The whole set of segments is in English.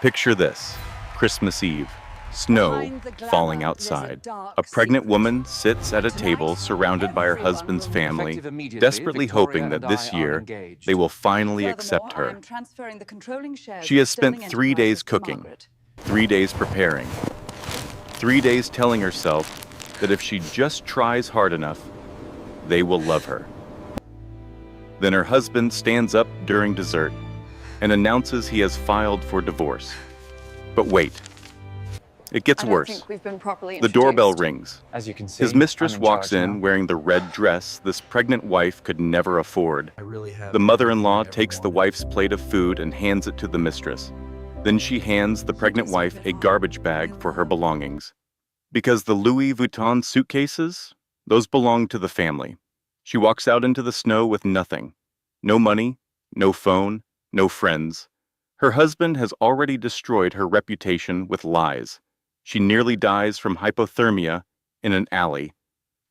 Picture this: Christmas Eve, snow Behind the falling glamour, there's a outside. dark A pregnant secret. woman sits at a table Tonight, surrounded by her everyone husband's will meet. family, Effective immediately, desperately Victoria hoping that and I this are year they engaged. will finally Furthermore, accept I her. am transferring the controlling shares She of has spent Sterling 3 days Enterprises to cooking, Margaret. 3 days preparing, 3 days telling herself that if she just tries hard enough, they will love her. Then her husband stands up during dessert and announces he has filed for divorce. But wait, it gets I don't worse. think we've been properly The introduced. doorbell rings. As you can see, His mistress I'm in walks charge in now. wearing the red dress this pregnant wife could never afford. I really have The mother-in-law everything I ever takes the wanted. wife's plate of food and hands it to the mistress. Then she hands the pregnant wife a garbage bag for her belongings. Because the Louis Vuitton suitcases, those belong to the family. She walks out into the snow with nothing. No money, no phone, no friends. Her husband has already destroyed her reputation with lies. She nearly dies from hypothermia in an alley.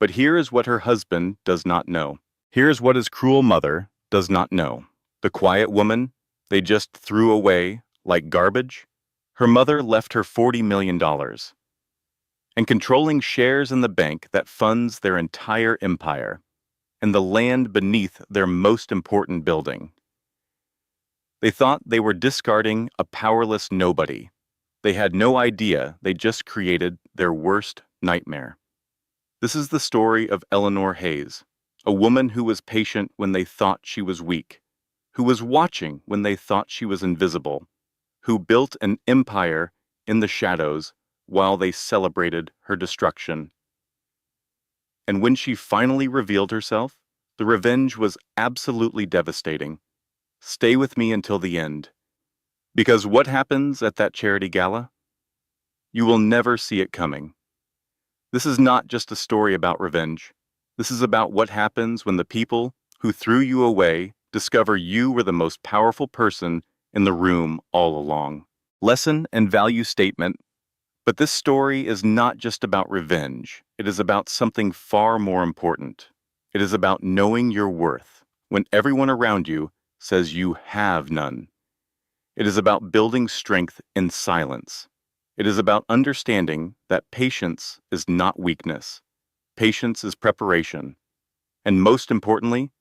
But here is what her husband does not know. Here is what his cruel mother does not know. The quiet woman they just threw away like garbage, her mother left her $40 million and controlling shares in the bank that funds their entire empire and the land beneath their most important building. They thought they were discarding a powerless nobody. They had no idea they just created their worst nightmare. This is the story of Eleanor Hayes, a woman who was patient when they thought she was weak, who was watching when they thought she was invisible, who built an empire in the shadows while they celebrated her destruction. And when she finally revealed herself, the revenge was absolutely devastating. Stay with me until the end. Because what happens at that charity gala? You will never see it coming. This is not just a story about revenge. This is about what happens when the people who threw you away discover you were the most powerful person in the room all along. Lesson and value statement. But this story is not just about revenge. It is about something far more important. It is about knowing your worth when everyone around you says you have none. It is about building strength in silence. It is about understanding that patience is not weakness. Patience is preparation. And most importantly,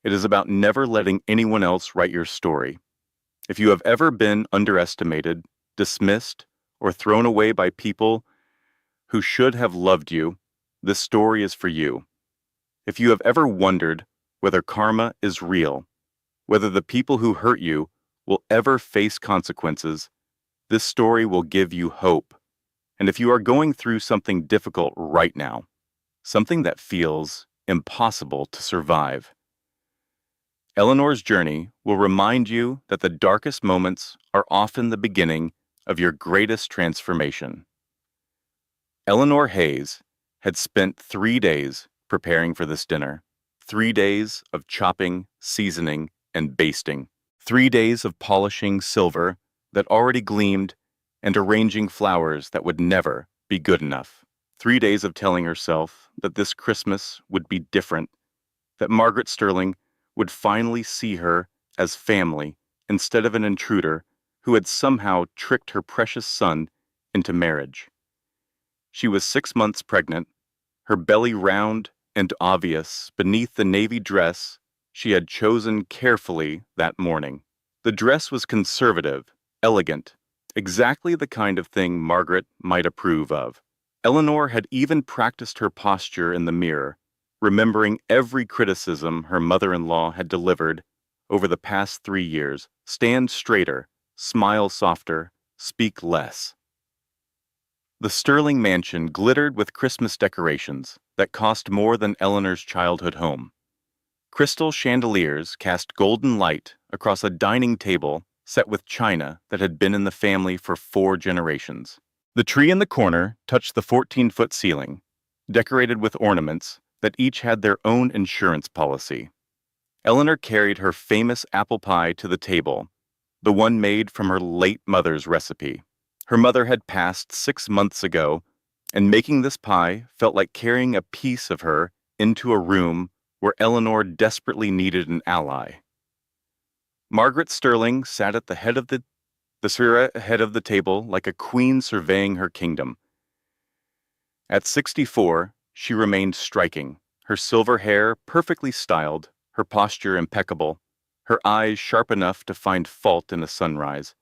it is about never letting anyone else write your story. If you have ever been underestimated, dismissed, or thrown away by people who should have loved you, this story is for you. If you have ever wondered whether karma is real, whether the people who hurt you will ever face consequences, this story will give you hope. And if you are going through something difficult right now, something that feels impossible to survive, Eleanor's journey will remind you that the darkest moments are often the beginning of your greatest transformation. Eleanor Hayes had spent 3 days preparing for this dinner. 3 days of chopping, seasoning, and basting. 3 days of polishing silver that already gleamed and arranging flowers that would never be good enough. 3 days of telling herself that this Christmas would be different, that Margaret Sterling would finally see her as family instead of an intruder who had somehow tricked her precious son into marriage. She was 6 months pregnant, her belly round and obvious beneath the navy dress she had chosen carefully that morning. The dress was conservative, elegant, exactly the kind of thing Margaret might approve of. Eleanor had even practiced her posture in the mirror, remembering every criticism her mother-in-law had delivered over the past 3 years. Stand straighter, smile softer, speak less. The Sterling mansion glittered with Christmas decorations that cost more than Eleanor's childhood home. Crystal chandeliers cast golden light across a dining table set with china that had been in the family for 4 generations. The tree in the corner touched the 14-foot ceiling, decorated with ornaments that each had their own insurance policy. Eleanor carried her famous apple pie to the table, the one made from her late mother's recipe. Her mother had passed 6 months ago, and making this pie felt like carrying a piece of her into a room where Eleanor desperately needed an ally. Margaret Sterling sat at the head of the the Sphera ahead of the table like a queen surveying her kingdom. At 64, she remained striking, her silver hair perfectly styled, her posture impeccable, her eyes sharp enough to find fault in a sunrise.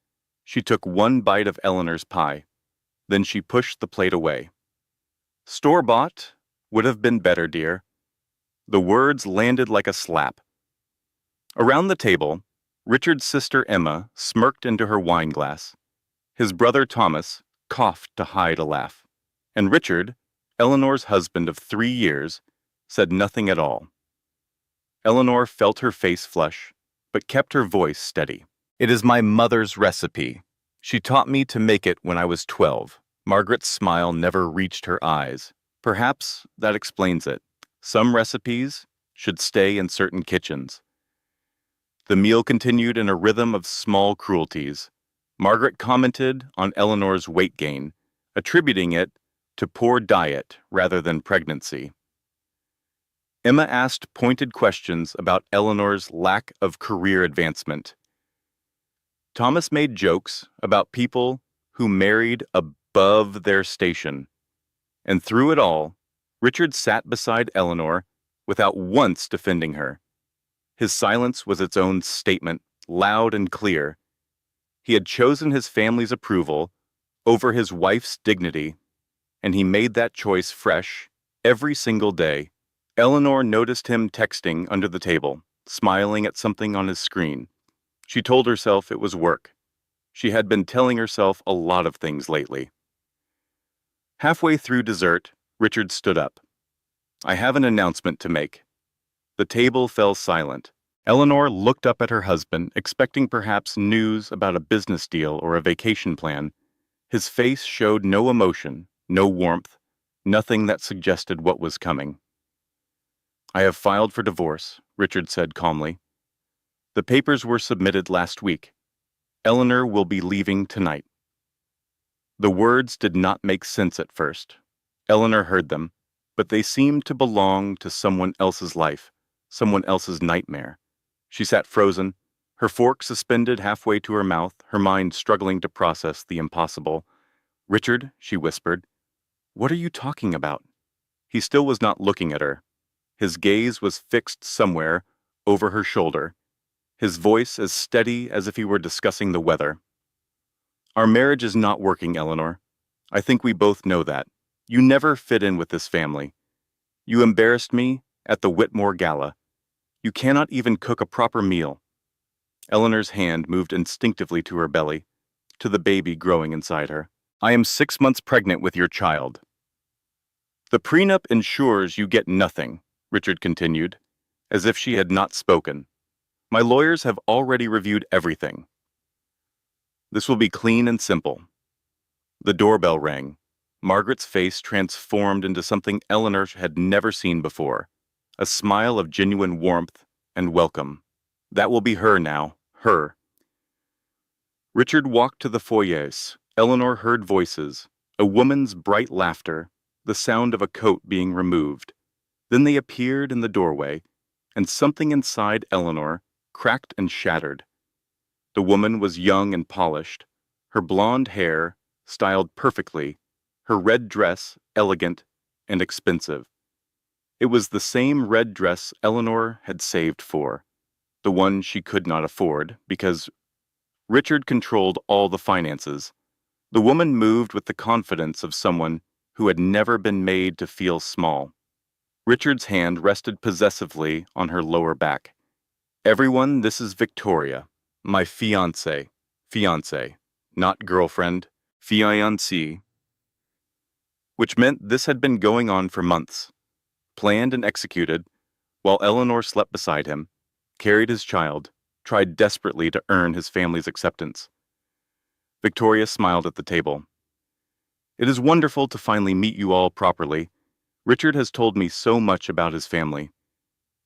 She took one bite of Eleanor's pie. Then she pushed the plate away. "Store-bought would have been better, dear." The words landed like a slap. Around the table, Richard's sister Emma smirked into her wine glass. His brother Thomas coughed to hide a laugh. And Richard, Eleanor's husband of 3 years, said nothing at all. Eleanor felt her face flush, but kept her voice steady. "It is my mother's recipe. She taught me to make it when I was 12. Margaret's smile never reached her eyes. Perhaps that explains it. Some recipes should stay in certain kitchens. The meal continued in a rhythm of small cruelties. Margaret commented on Eleanor's weight gain, attributing it to poor diet rather than pregnancy. Emma asked pointed questions about Eleanor's lack of career advancement. Thomas made jokes about people who married above their station. And through it all, Richard sat beside Eleanor without once defending her. His silence was its own statement, loud and clear. He had chosen his family's approval over his wife's dignity, and he made that choice fresh every single day. Eleanor noticed him texting under the table, smiling at something on his screen. She told herself it was work. She had been telling herself a lot of things lately. Halfway through dessert, Richard stood up. "I have an announcement to make." The table fell silent. Eleanor looked up at her husband, expecting perhaps news about a business deal or a vacation plan. His face showed no emotion, no warmth, nothing that suggested what was coming. "I have filed for divorce," Richard said calmly. "The papers were submitted last week. Eleanor will be leaving tonight." The words did not make sense at first. Eleanor heard them, but they seemed to belong to someone else's life, someone else's nightmare. She sat frozen, her fork suspended halfway to her mouth, her mind struggling to process the impossible. "Richard," she whispered, "what are you talking about?" He still was not looking at her. His gaze was fixed somewhere over her shoulder, his voice as steady as if he were discussing the weather. "Our marriage is not working, Eleanor. I think we both know that. You never fit in with this family. You embarrassed me at the Whitmore Gala. You cannot even cook a proper meal." Eleanor's hand moved instinctively to her belly, to the baby growing inside her. "I am 6 months pregnant with your child." "The prenup ensures you get nothing," Richard continued, as if she had not spoken. "My lawyers have already reviewed everything. This will be clean and simple." The doorbell rang. Margaret's face transformed into something Eleanor had never seen before, a smile of genuine warmth and welcome. That will be her now, her. Richard walked to the foyer. Eleanor heard voices, a woman's bright laughter, the sound of a coat being removed. Then they appeared in the doorway, and something inside Eleanor cracked and shattered. The woman was young and polished, her blonde hair styled perfectly, her red dress elegant and expensive. It was the same red dress Eleanor had saved for, the one she could not afford, because Richard controlled all the finances. The woman moved with the confidence of someone who had never been made to feel small. Richard's hand rested possessively on her lower back. "Everyone, this is Victoria, my fiancé, not girlfriend, fiancée," which meant this had been going on for months, planned and executed, while Eleanor slept beside him, carried his child, tried desperately to earn his family's acceptance. Victoria smiled at the table. "It is wonderful to finally meet you all properly. Richard has told me so much about his family."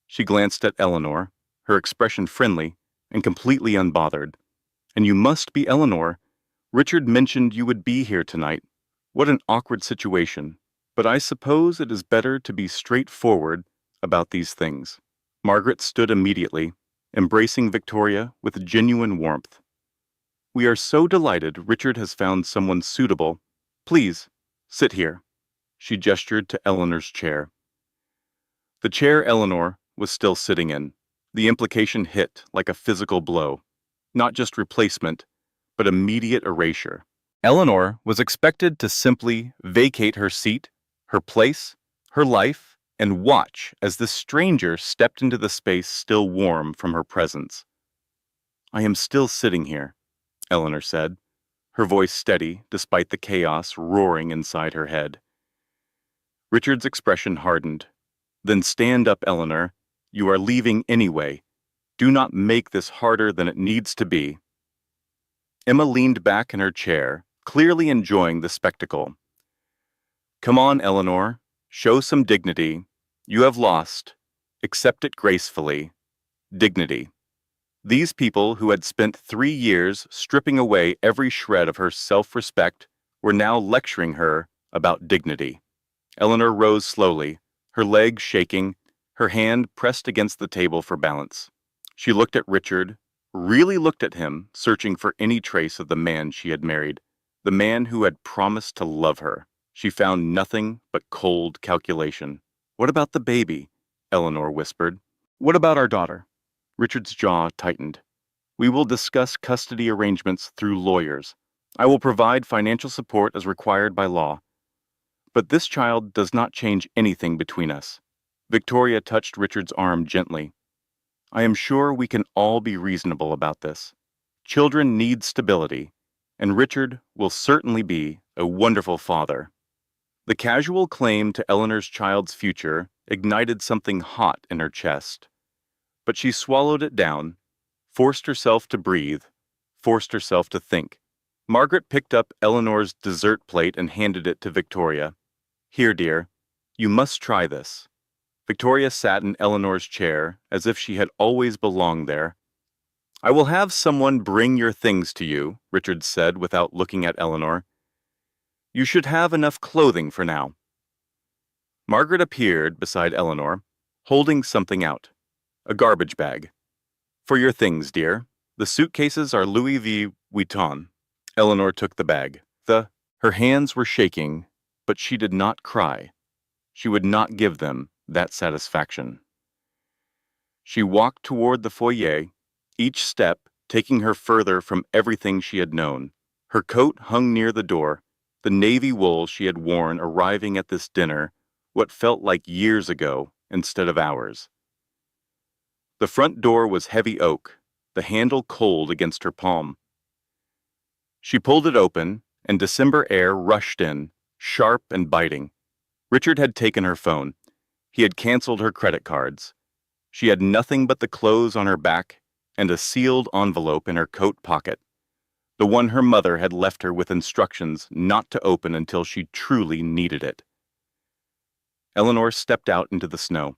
She glanced at Eleanor, her expression friendly and completely unbothered. "And you must be Eleanor. Richard mentioned you would be here tonight. What an awkward situation. But I suppose it is better to be straightforward about these things." Margaret stood immediately, embracing Victoria with genuine warmth. We are so delighted Richard has found someone suitable. Please, sit here. She gestured to Eleanor's chair. The chair Eleanor was still sitting in. The implication hit like a physical blow. Not just replacement, but immediate erasure. Eleanor was expected to simply vacate her seat, her place, her life, and watch as this stranger stepped into the space still warm from her presence. I am still sitting here, Eleanor said, her voice steady despite the chaos roaring inside her head. Richard's expression hardened. Then stand up, Eleanor. You are leaving anyway. Do not make this harder than it needs to be. Emma leaned back in her chair, clearly enjoying the spectacle. Come on, Eleanor. Show some dignity. You have lost. Accept it gracefully. Dignity. These people who had spent 3 years stripping away every shred of her self-respect were now lecturing her about dignity. Eleanor rose slowly, her legs shaking, her hand pressed against the table for balance. She looked at Richard, really looked at him, searching for any trace of the man she had married, the man who had promised to love her. She found nothing but cold calculation. What about the baby? Eleanor whispered. What about our daughter? Richard's jaw tightened. We will discuss custody arrangements through lawyers. I will provide financial support as required by law. But this child does not change anything between us. Victoria touched Richard's arm gently. I am sure we can all be reasonable about this. Children need stability, and Richard will certainly be a wonderful father. The casual claim to Eleanor's child's future ignited something hot in her chest. But she swallowed it down, forced herself to breathe, forced herself to think. Margaret picked up Eleanor's dessert plate and handed it to Victoria. Here, dear, you must try this. Victoria sat in Eleanor's chair as if she had always belonged there. I will have someone bring your things to you, Richard said without looking at Eleanor. You should have enough clothing for now. Margaret appeared beside Eleanor, holding something out. A garbage bag. For your things, dear. The suitcases are Louis Vuitton. Eleanor took the bag. Her hands were shaking, but she did not cry. She would not give them that satisfaction. She walked toward the foyer, each step taking her further from everything she had known. Her coat hung near the door, the navy wool she had worn arriving at this dinner, what felt like years ago instead of hours. The front door was heavy oak, the handle cold against her palm. She pulled it open, and December air rushed in, sharp and biting. Richard had taken her phone. He had canceled her credit cards. She had nothing but the clothes on her back and a sealed envelope in her coat pocket, the one her mother had left her with instructions not to open until she truly needed it. Eleanor stepped out into the snow.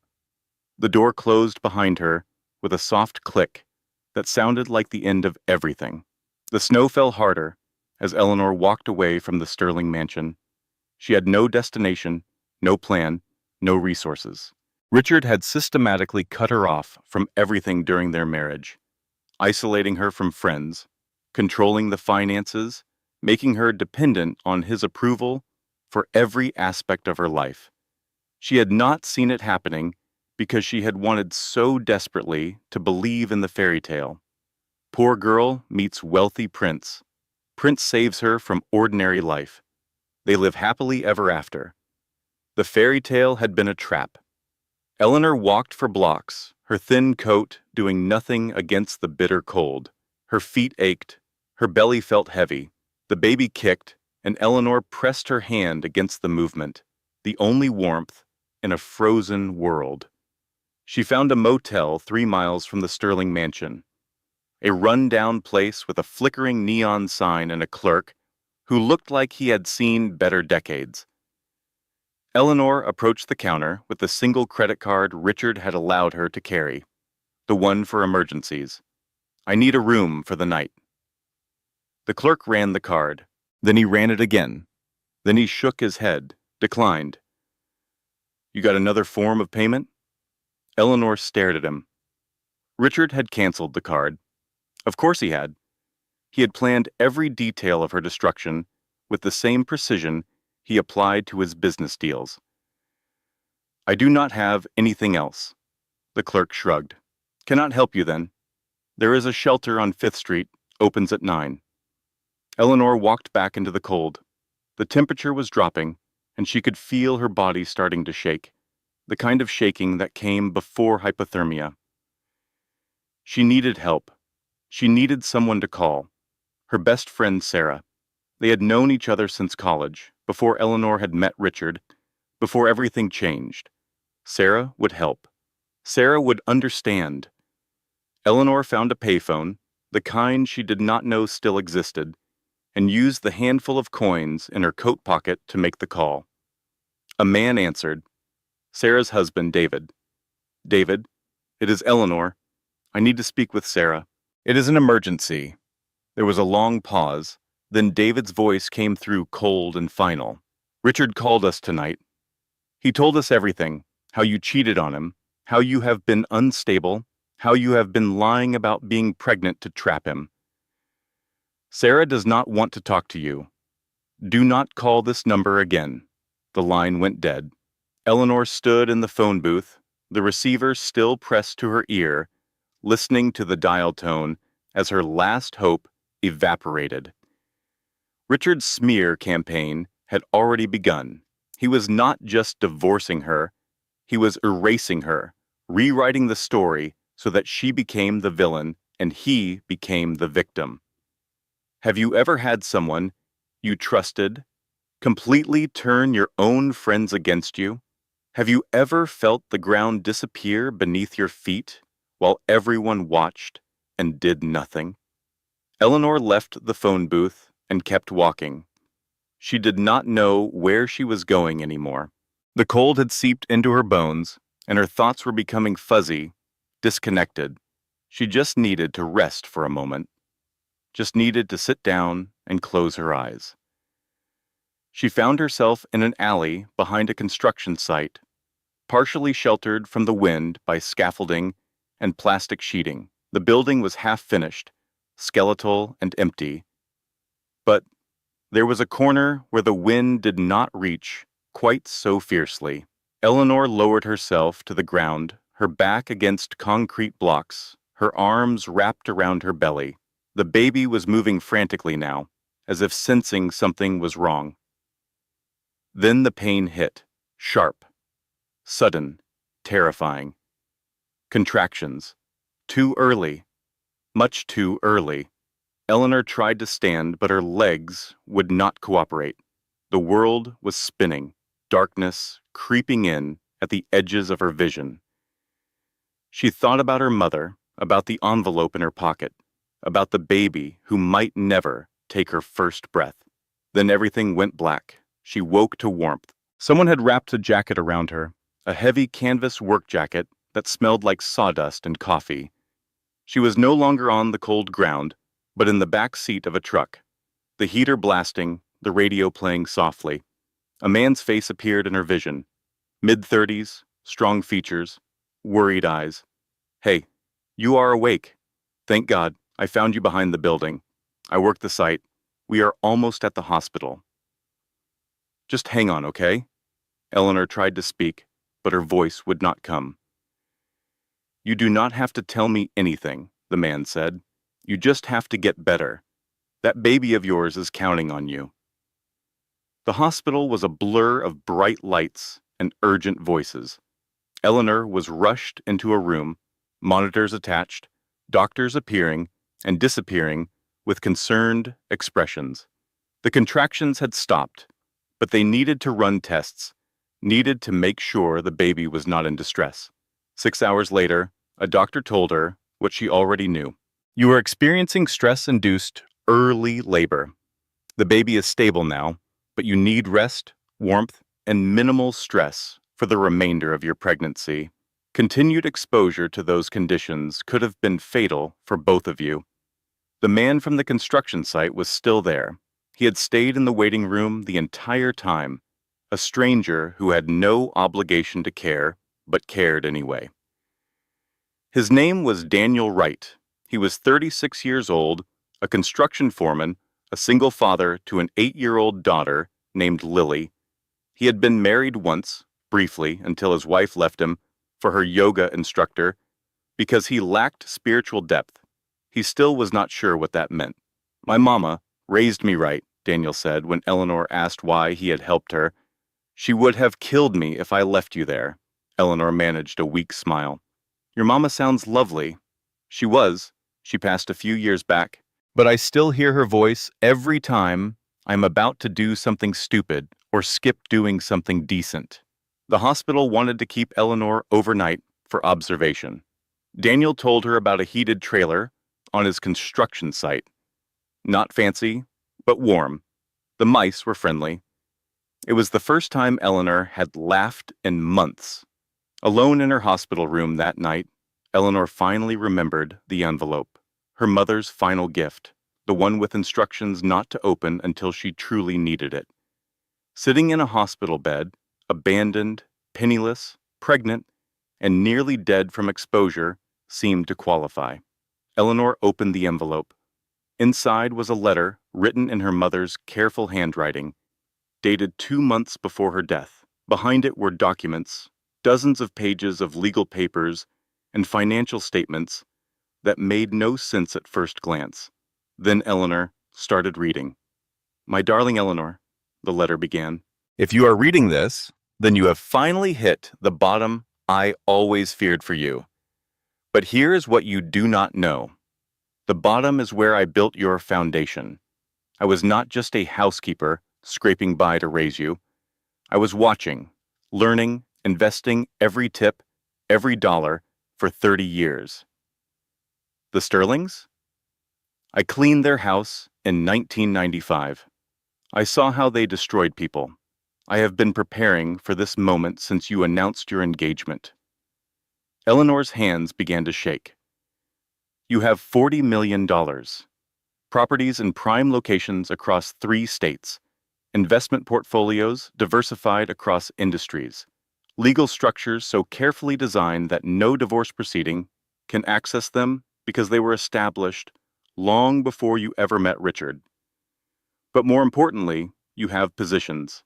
The door closed behind her with a soft click that sounded like the end of everything. The snow fell harder as Eleanor walked away from the Sterling mansion. She had no destination, no plan, no resources. Richard had systematically cut her off from everything during their marriage, isolating her from friends, controlling the finances, making her dependent on his approval for every aspect of her life. She had not seen it happening because she had wanted so desperately to believe in the fairy tale. Poor girl meets wealthy prince. Prince saves her from ordinary life. They live happily ever after. The fairy tale had been a trap. Eleanor walked for blocks, her thin coat doing nothing against the bitter cold. Her feet ached, her belly felt heavy. The baby kicked, and Eleanor pressed her hand against the movement, the only warmth in a frozen world. She found a motel 3 miles from the Sterling mansion, a run-down place with a flickering neon sign and a clerk who looked like he had seen better decades. Eleanor approached the counter with the single credit card Richard had allowed her to carry, the one for emergencies. I need a room for the night. The clerk ran the card. Then he ran it again. Then he shook his head, declined. You got another form of payment? Eleanor stared at him. Richard had canceled the card. Of course he had. He had planned every detail of her destruction with the same precision he applied to his business deals. "I do not have anything else." The clerk shrugged. "Cannot help you then. There is a shelter on 5th Street, opens at 9. Eleanor walked back into the cold. The temperature was dropping, and she could feel her body starting to shake, the kind of shaking that came before hypothermia. She needed help. She needed someone to call. Her best friend, Sarah. They had known each other since college, before Eleanor had met Richard, before everything changed. Sarah would help. Sarah would understand. Eleanor found a payphone, the kind she did not know still existed, and used the handful of coins in her coat pocket to make the call. A man answered. Sarah's husband, David. "David, it is Eleanor. I need to speak with Sarah. It is an emergency." There was a long pause. Then David's voice came through cold and final. "Richard called us tonight. He told us everything, how you cheated on him, how you have been unstable, how you have been lying about being pregnant to trap him. Sarah does not want to talk to you. Do not call this number again." The line went dead. Eleanor stood in the phone booth, the receiver still pressed to her ear, listening to the dial tone as her last hope evaporated. Richard's smear campaign had already begun. He was not just divorcing her, he was erasing her, rewriting the story so that she became the villain and he became the victim. Have you ever had someone you trusted completely turn your own friends against you? Have you ever felt the ground disappear beneath your feet while everyone watched and did nothing? Eleanor left the phone booth and kept walking. She did not know where she was going anymore. The cold had seeped into her bones, and her thoughts were becoming fuzzy, disconnected. She just needed to rest for a moment. Just needed to sit down and close her eyes. She found herself in an alley behind a construction site, partially sheltered from the wind by scaffolding and plastic sheeting. The building was half finished, skeletal and empty. But there was a corner where the wind did not reach quite so fiercely. Eleanor lowered herself to the ground, her back against concrete blocks, her arms wrapped around her belly. The baby was moving frantically now, as if sensing something was wrong. Then the pain hit, sharp, sudden, terrifying. Contractions. Too early. Much too early. Eleanor tried to stand, but her legs would not cooperate. The world was spinning, darkness creeping in at the edges of her vision. She thought about her mother, about the envelope in her pocket, about the baby who might never take her first breath. Then everything went black. She woke to warmth. Someone had wrapped a jacket around her, a heavy canvas work jacket that smelled like sawdust and coffee. She was no longer on the cold ground, but in the back seat of a truck, the heater blasting, the radio playing softly. A man's face appeared in her vision. Mid-30s, strong features, worried eyes. "Hey, you are awake. Thank God, I found you behind the building. I work the site. We are almost at the hospital. Just hang on, okay?" Eleanor tried to speak, but her voice would not come. "You do not have to tell me anything," the man said. "You just have to get better. That baby of yours is counting on you." The hospital was a blur of bright lights and urgent voices. Eleanor was rushed into a room, monitors attached, doctors appearing and disappearing with concerned expressions. The contractions had stopped, but they needed to run tests, needed to make sure the baby was not in distress. 6 hours later, a doctor told her what she already knew. "You are experiencing stress-induced early labor. The baby is stable now, but you need rest, warmth, and minimal stress for the remainder of your pregnancy. Continued exposure to those conditions could have been fatal for both of you." The man from the construction site was still there. He had stayed in the waiting room the entire time, a stranger who had no obligation to care, but cared anyway. His name was Daniel Wright. He was 36 years old, a construction foreman, a single father to an 8-year-old daughter named Lily. He had been married once, briefly, until his wife left him for her yoga instructor because he lacked spiritual depth. He still was not sure what that meant. My mama raised me right, Daniel said when Eleanor asked why he had helped her. She would have killed me if I left you there. Eleanor managed a weak smile. Your mama sounds lovely. She was. She passed a few years back. But I still hear her voice every time I'm about to do something stupid or skip doing something decent. The hospital wanted to keep Eleanor overnight for observation. Daniel told her about a heated trailer on his construction site. Not fancy, but warm. The mice were friendly. It was the first time Eleanor had laughed in months. Alone in her hospital room that night, Eleanor finally remembered the envelope, her mother's final gift, the one with instructions not to open until she truly needed it. Sitting in a hospital bed, abandoned, penniless, pregnant, and nearly dead from exposure, seemed to qualify. Eleanor opened the envelope. Inside was a letter written in her mother's careful handwriting, dated 2 months before her death. Behind it were documents, dozens of pages of legal papers, and financial statements that made no sense at first glance. Then Eleanor started reading. My darling Eleanor, the letter began. If you are reading this, then you have finally hit the bottom I always feared for you. But here is what you do not know. The bottom is where I built your foundation. I was not just a housekeeper scraping by to raise you. I was watching, learning, investing every tip, every dollar for 30 years. The Sterlings? I cleaned their house in 1995. I saw how they destroyed people. I have been preparing for this moment since you announced your engagement. Eleanor's hands began to shake. You have $40 million. Properties in prime locations across 3 states. Investment portfolios diversified across industries. Legal structures so carefully designed that no divorce proceeding can access them because they were established long before you ever met Richard. But more importantly, you have positions.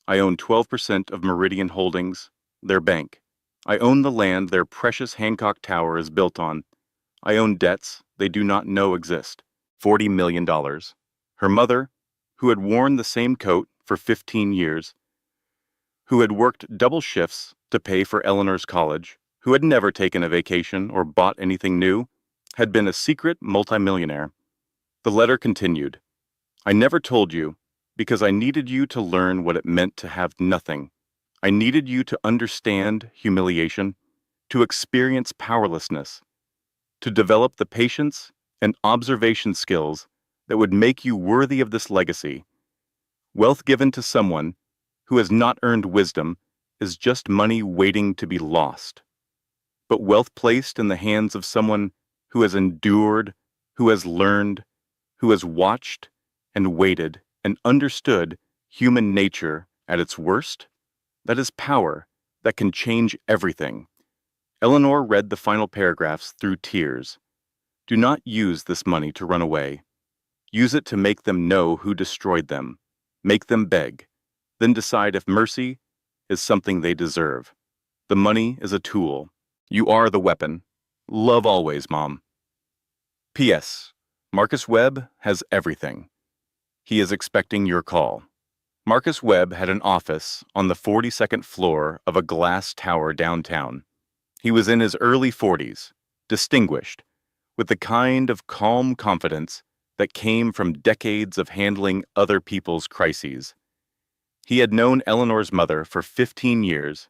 I own 12% of Meridian Holdings, their bank. I own the land their precious Hancock Tower is built on. I own debts they do not know exist. $40 million. Her mother, who had worn the same coat for 15 years, who had worked double shifts to pay for Eleanor's college, who had never taken a vacation or bought anything new, had been a secret multimillionaire. The letter continued. I never told you because I needed you to learn what it meant to have nothing. I needed you to understand humiliation, to experience powerlessness, to develop the patience and observation skills that would make you worthy of this legacy. Wealth given to someone who has not earned wisdom is just money waiting to be lost. But wealth placed in the hands of someone who has endured, who has learned, who has watched and waited and understood human nature at its worst, that is power that can change everything. Eleanor read the final paragraphs through tears. Do not use this money to run away. Use it to make them know who destroyed them. Make them beg. Then decide if mercy is something they deserve. The money is a tool. You are the weapon. Love always, Mom. P.S. Marcus Webb has everything. He is expecting your call. Marcus Webb had an office on the 42nd floor of a glass tower downtown. He was in his early 40s, distinguished, with the kind of calm confidence that came from decades of handling other people's crises. He had known Eleanor's mother for 15 years,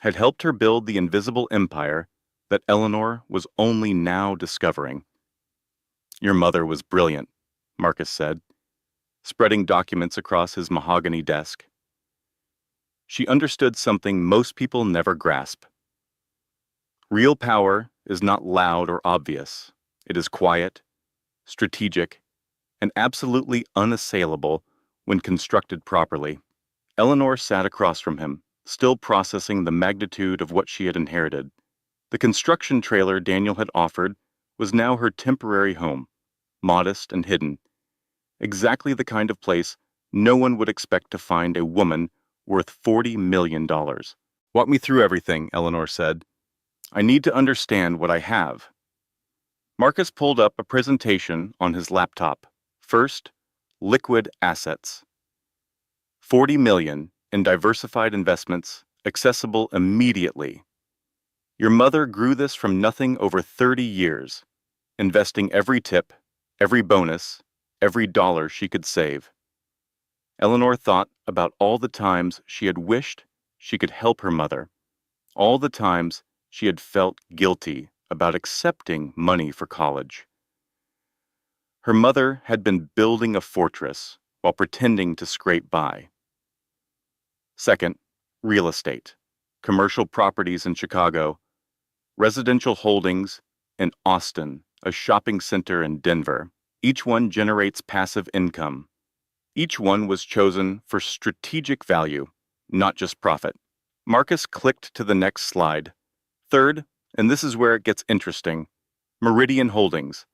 had helped her build the invisible empire that Eleanor was only now discovering. Your mother was brilliant, Marcus said, spreading documents across his mahogany desk. She understood something most people never grasp. Real power is not loud or obvious. It is quiet, strategic, and absolutely unassailable when constructed properly. Eleanor sat across from him, still processing the magnitude of what she had inherited. The construction trailer Daniel had offered was now her temporary home. modest and hidden. Exactly the kind of place no one would expect to find a woman worth $40 million. Walk me through everything, Eleanor said. I need to understand what I have. Marcus pulled up a presentation on his laptop. First, liquid assets. 40 million in diversified investments, accessible immediately. Your mother grew this from nothing over 30 years, investing every tip, every bonus, every dollar she could save. Eleanor thought about all the times she had wished she could help her mother, all the times she had felt guilty about accepting money for college. Her mother had been building a fortress while pretending to scrape by. Second, real estate, commercial properties in Chicago, residential holdings in Austin, a shopping center in Denver. Each one generates passive income. Each one was chosen for strategic value, not just profit. Marcus clicked to the next slide. Third, and this is where it gets interesting, Meridian Holdings.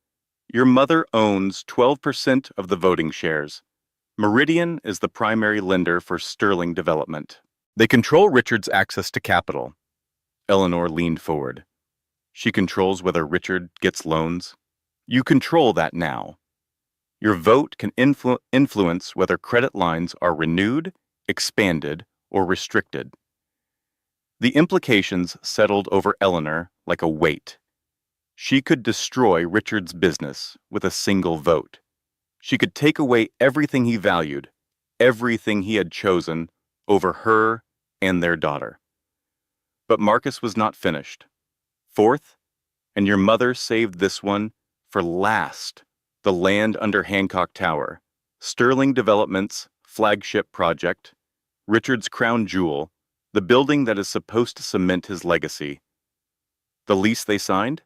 Your mother owns 12% of the voting shares. Meridian is the primary lender for Sterling Development. They control Richard's access to capital. Eleanor leaned forward. She controls whether Richard gets loans. You control that now. Your vote can influence whether credit lines are renewed, expanded, or restricted. The implications settled over Eleanor like a weight. She could destroy Richard's business with a single vote. She could take away everything he valued, everything he had chosen, over her and their daughter. But Marcus was not finished. Fourth, and your mother saved this one for last, the land under Hancock Tower, Sterling Development's flagship project, Richard's crown jewel, the building that is supposed to cement his legacy. The lease they signed?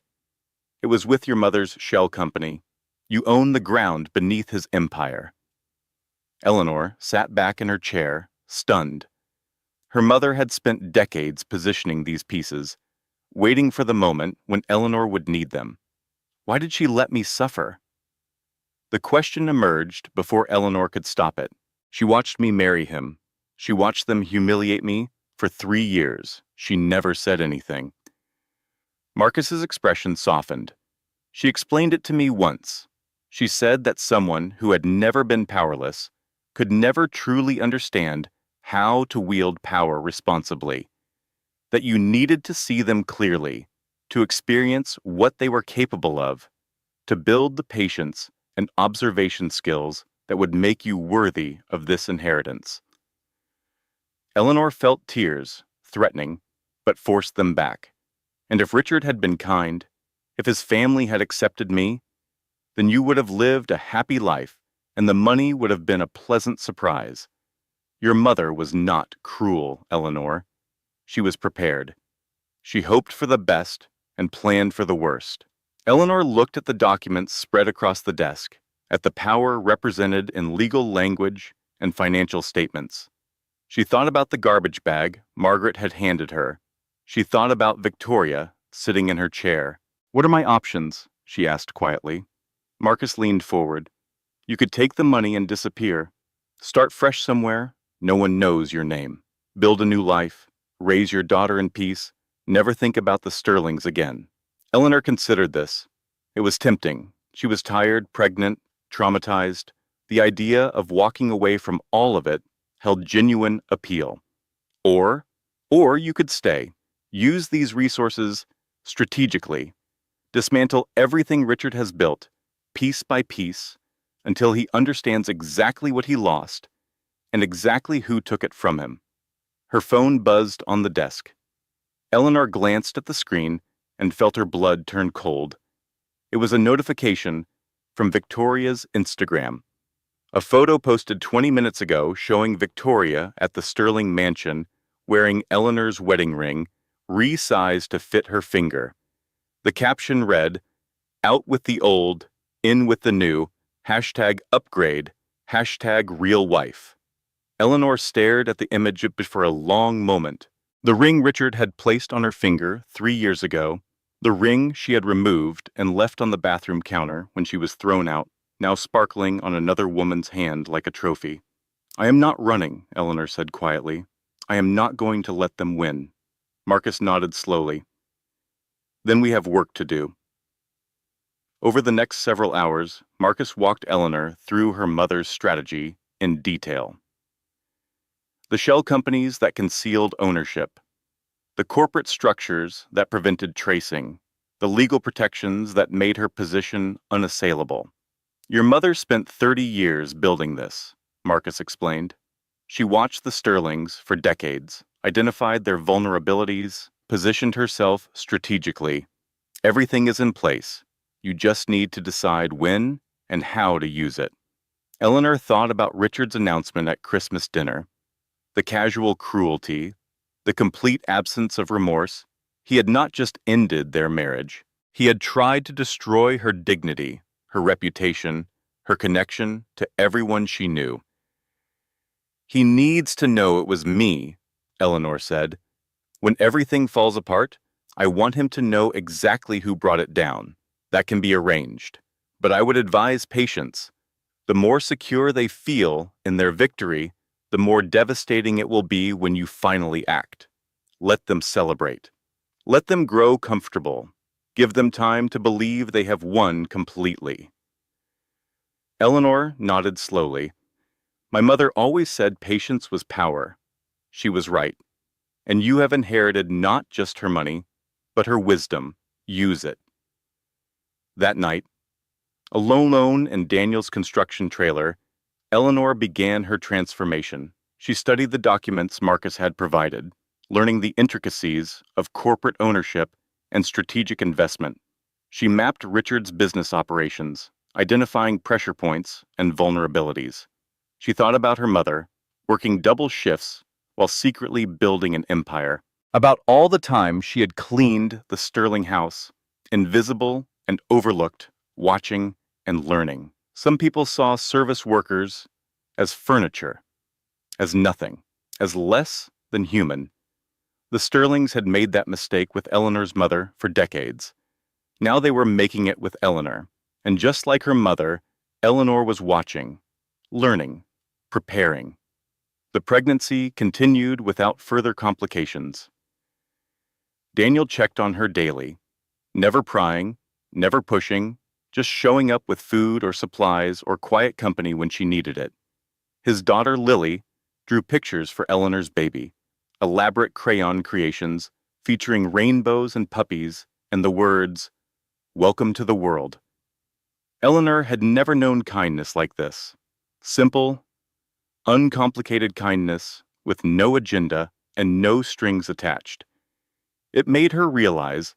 It was with your mother's shell company. You own the ground beneath his empire. Eleanor sat back in her chair, stunned. Her mother had spent decades positioning these pieces, waiting for the moment when Eleanor would need them. Why did she let me suffer? The question emerged before Eleanor could stop it. She watched me marry him. She watched them humiliate me for 3 years. She never said anything. Marcus's expression softened. She explained it to me once. She said that someone who had never been powerless could never truly understand how to wield power responsibly, that you needed to see them clearly, to experience what they were capable of, to build the patience and observation skills that would make you worthy of this inheritance. Eleanor felt tears, threatening, but forced them back. And if Richard had been kind, if his family had accepted me, then you would have lived a happy life, and the money would have been a pleasant surprise. Your mother was not cruel, Eleanor. She was prepared. She hoped for the best and planned for the worst. Eleanor looked at the documents spread across the desk, at the power represented in legal language and financial statements. She thought about the garbage bag Margaret had handed her. She thought about Victoria sitting in her chair. What are my options? She asked quietly. Marcus leaned forward. You could take the money and disappear. Start fresh somewhere. No one knows your name. Build a new life. Raise your daughter in peace. Never think about the Sterlings again. Eleanor considered this. It was tempting. She was tired, pregnant, traumatized. The idea of walking away from all of it held genuine appeal. Or you could stay. Use these resources strategically. Dismantle everything Richard has built, piece by piece, until he understands exactly what he lost and exactly who took it from him. Her phone buzzed on the desk. Eleanor glanced at the screen and felt her blood turn cold. It was a notification from Victoria's Instagram. A photo posted 20 minutes ago showing Victoria at the Sterling mansion wearing Eleanor's wedding ring, resized to fit her finger. The caption read, "Out with the old, in with the new, #upgrade, #realwife." Eleanor stared at the image for a long moment. The ring Richard had placed on her finger 3 years ago, The ring she had removed and left on the bathroom counter when she was thrown out, now sparkling on another woman's hand like a trophy. I am not running, Eleanor said quietly. I am not going to let them win. Marcus nodded slowly. Then we have work to do. Over the next several hours, Marcus walked Eleanor through her mother's strategy in detail. The shell companies that concealed ownership, the corporate structures that prevented tracing, the legal protections that made her position unassailable. Your mother spent 30 years building this, Marcus explained. She watched the Sterlings for decades, identified their vulnerabilities, positioned herself strategically. Everything is in place. You just need to decide when and how to use it. Eleanor thought about Richard's announcement at Christmas dinner. The casual cruelty, the complete absence of remorse. He had not just ended their marriage. He had tried to destroy her dignity, her reputation, her connection to everyone she knew. He needs to know it was me, Eleanor said. When everything falls apart, I want him to know exactly who brought it down. That can be arranged. But I would advise patience. The more secure they feel in their victory, the more devastating it will be when you finally act. Let them celebrate. Let them grow comfortable. Give them time to believe they have won completely. Eleanor nodded slowly. My mother always said patience was power. She was right. And you have inherited not just her money, but her wisdom. Use it. That night, alone in Daniel's construction trailer, Eleanor began her transformation. She studied the documents Marcus had provided, learning the intricacies of corporate ownership and strategic investment. She mapped Richard's business operations, identifying pressure points and vulnerabilities. She thought about her mother, working double shifts while secretly building an empire. About all the time she had cleaned the Sterling house, invisible and overlooked, watching and learning. Some people saw service workers as furniture, as nothing, as less than human. The Sterlings had made that mistake with Eleanor's mother for decades. Now they were making it with Eleanor. And just like her mother, Eleanor was watching, learning, preparing. The pregnancy continued without further complications. Daniel checked on her daily, never prying, never pushing, just showing up with food or supplies or quiet company when she needed it. His daughter, Lily, drew pictures for Eleanor's baby, elaborate crayon creations featuring rainbows and puppies and the words, "Welcome to the world." Eleanor had never known kindness like this. Simple, uncomplicated kindness with no agenda and no strings attached. It made her realize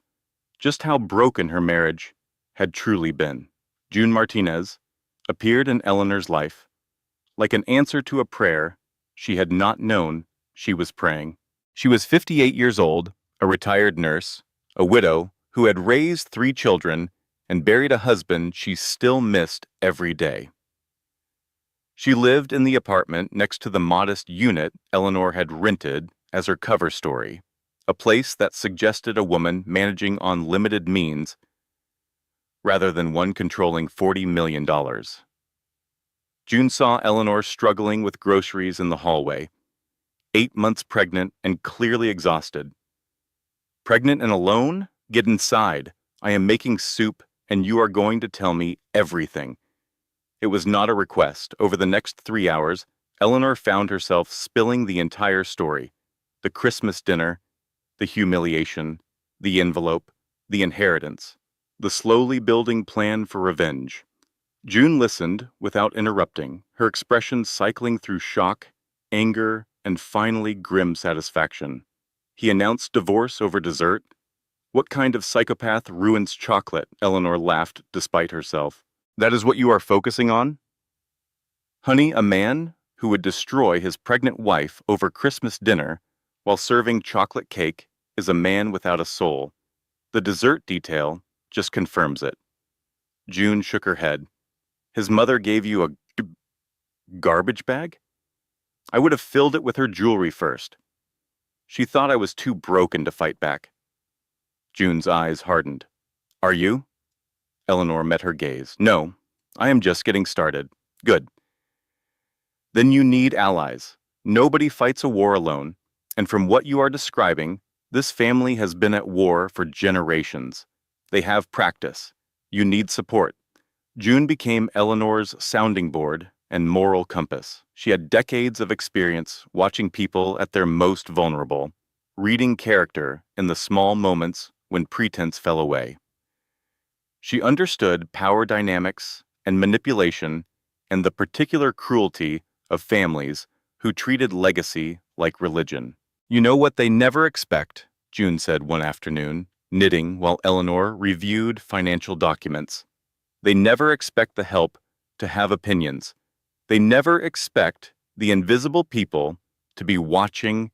just how broken her marriage had truly been. June Martinez appeared in Eleanor's life like an answer to a prayer she had not known she was praying. She was 58 years old, a retired nurse, a widow who had raised 3 children and buried a husband she still missed every day. She lived in the apartment next to the modest unit Eleanor had rented as her cover story, a place that suggested a woman managing on limited means rather than one controlling $40 million. June saw Eleanor struggling with groceries in the hallway, 8 months pregnant and clearly exhausted. Pregnant and alone? Get inside. I am making soup, and you are going to tell me everything. It was not a request. Over the next 3 hours, Eleanor found herself spilling the entire story. The Christmas dinner, the humiliation, the envelope, the inheritance, the slowly building plan for revenge. June listened without interrupting, her expression cycling through shock, anger, and finally grim satisfaction. He announced divorce over dessert. What kind of psychopath ruins chocolate? Eleanor laughed despite herself. That is what you are focusing on? Honey, a man who would destroy his pregnant wife over Christmas dinner while serving chocolate cake is a man without a soul. The dessert detail just confirms it. June shook her head. His mother gave you a garbage bag? I would have filled it with her jewelry first. She thought I was too broken to fight back. June's eyes hardened. Are you? Eleanor met her gaze. No, I am just getting started. Good. Then you need allies. Nobody fights a war alone, and from what you are describing, this family has been at war for generations. They have practice. You need support. June became Eleanor's sounding board and moral compass. She had decades of experience watching people at their most vulnerable, reading character in the small moments when pretense fell away. She understood power dynamics and manipulation and the particular cruelty of families who treated legacy like religion. You know what they never expect, June said one afternoon, knitting while Eleanor reviewed financial documents. They never expect the help to have opinions. They never expect the invisible people to be watching,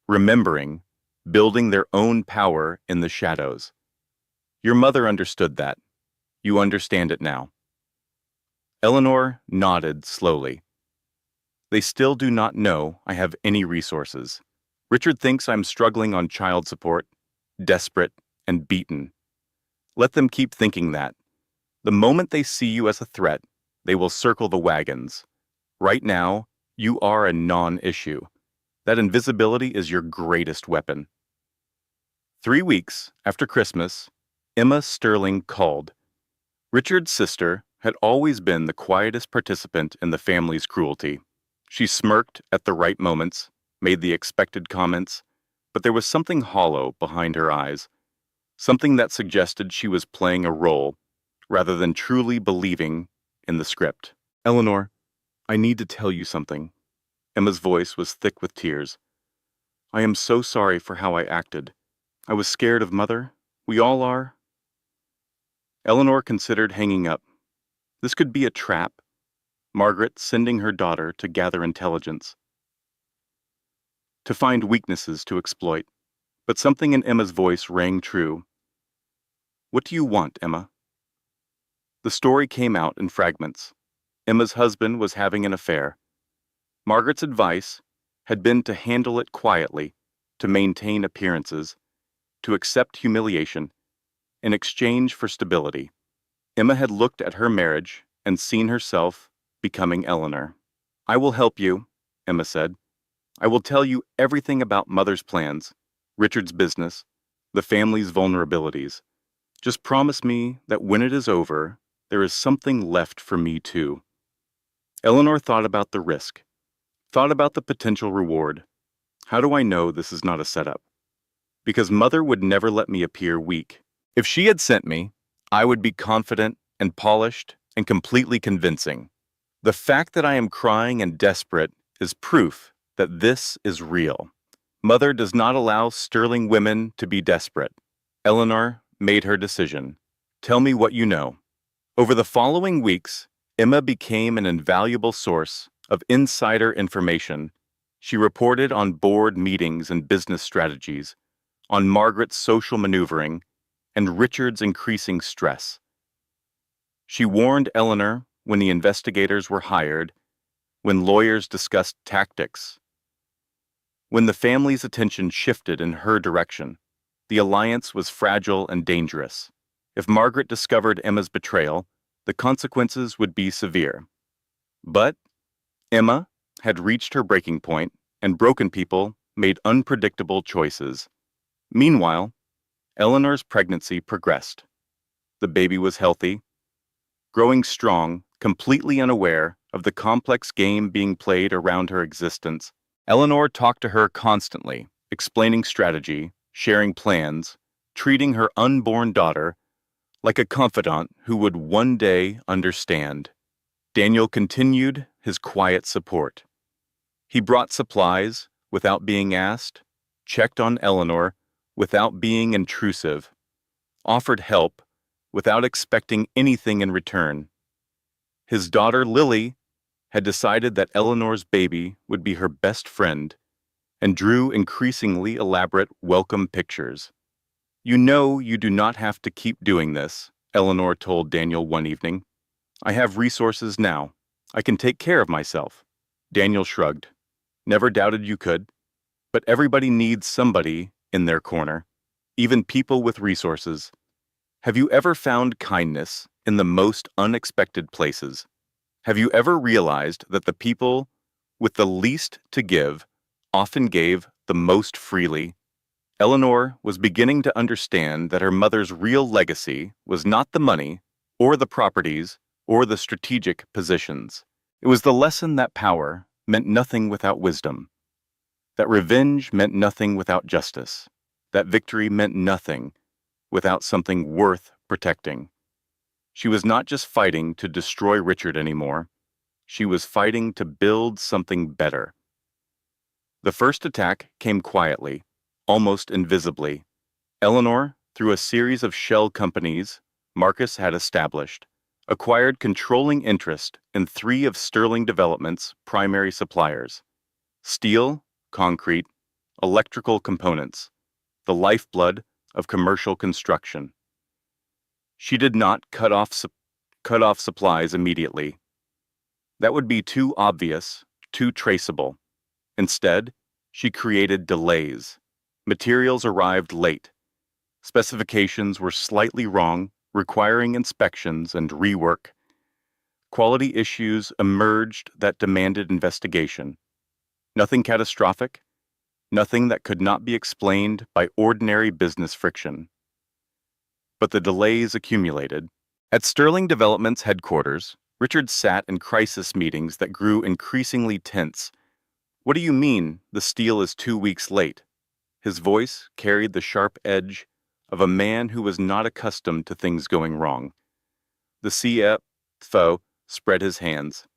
remembering, building their own power in the shadows. Your mother understood that. You understand it now. Eleanor nodded slowly. They still do not know I have any resources. Richard thinks I'm struggling on child support, desperate and beaten. Let them keep thinking that. The moment they see you as a threat, they will circle the wagons. Right now, you are a non-issue. That invisibility is your greatest weapon. 3 weeks after Christmas, Emma Sterling called. Richard's sister had always been the quietest participant in the family's cruelty. She smirked at the right moments, made the expected comments, but there was something hollow behind her eyes, something that suggested she was playing a role rather than truly believing in the script. Eleanor, I need to tell you something. Emma's voice was thick with tears. I am so sorry for how I acted. I was scared of Mother. We all are. Eleanor considered hanging up. This could be a trap. Margaret sending her daughter to gather intelligence, to find weaknesses to exploit. But something in Emma's voice rang true. What do you want, Emma? The story came out in fragments. Emma's husband was having an affair. Margaret's advice had been to handle it quietly, to maintain appearances, to accept humiliation, in exchange for stability. Emma had looked at her marriage and seen herself becoming Eleanor. I will help you, Emma said. I will tell you everything about Mother's plans, Richard's business, the family's vulnerabilities. Just promise me that when it is over, there is something left for me too. Eleanor thought about the risk, thought about the potential reward. How do I know this is not a setup? Because Mother would never let me appear weak. If she had sent me, I would be confident and polished and completely convincing. The fact that I am crying and desperate is proof that this is real. Mother does not allow sterling women to be desperate. Eleanor made her decision. Tell me what you know. Over the following weeks, Emma became an invaluable source of insider information. She reported on board meetings and business strategies, on Margaret's social maneuvering, and Richard's increasing stress. She warned Eleanor when the investigators were hired, when lawyers discussed tactics. When the family's attention shifted in her direction, the alliance was fragile and dangerous. If Margaret discovered Emma's betrayal, the consequences would be severe. But Emma had reached her breaking point, and broken people made unpredictable choices. Meanwhile, Eleanor's pregnancy progressed. The baby was healthy, growing strong, completely unaware of the complex game being played around her existence. Eleanor talked to her constantly, explaining strategy, sharing plans, treating her unborn daughter like a confidant who would one day understand. Daniel continued his quiet support. He brought supplies without being asked, checked on Eleanor without being intrusive, offered help without expecting anything in return. His daughter, Lily, had decided that Eleanor's baby would be her best friend and drew increasingly elaborate welcome pictures. You know you do not have to keep doing this, Eleanor told Daniel one evening. I have resources now. I can take care of myself. Daniel shrugged. Never doubted you could. But everybody needs somebody in their corner. even people with resources. Have you ever found kindness in the most unexpected places? Have you ever realized that the people with the least to give often gave the most freely? Eleanor was beginning to understand that her mother's real legacy was not the money, or the properties, or the strategic positions. It was the lesson that power meant nothing without wisdom, that revenge meant nothing without justice, that victory meant nothing without something worth protecting. She was not just fighting to destroy Richard anymore. She was fighting to build something better. The first attack came quietly, almost invisibly. Eleanor, through a series of shell companies Marcus had established, acquired controlling interest in 3 of Sterling Development's primary suppliers: steel, concrete, electrical components, the lifeblood of commercial construction. She did not cut off supplies immediately. That would be too obvious, too traceable. Instead, she created delays. Materials arrived late. Specifications were slightly wrong, requiring inspections and rework. Quality issues emerged that demanded investigation. Nothing catastrophic, nothing that could not be explained by ordinary business friction. But the delays accumulated. At Sterling Development's headquarters, Richard sat in crisis meetings that grew increasingly tense. "What do you mean the steel is 2 weeks late?" His voice carried the sharp edge of a man who was not accustomed to things going wrong. The CFO spread his hands.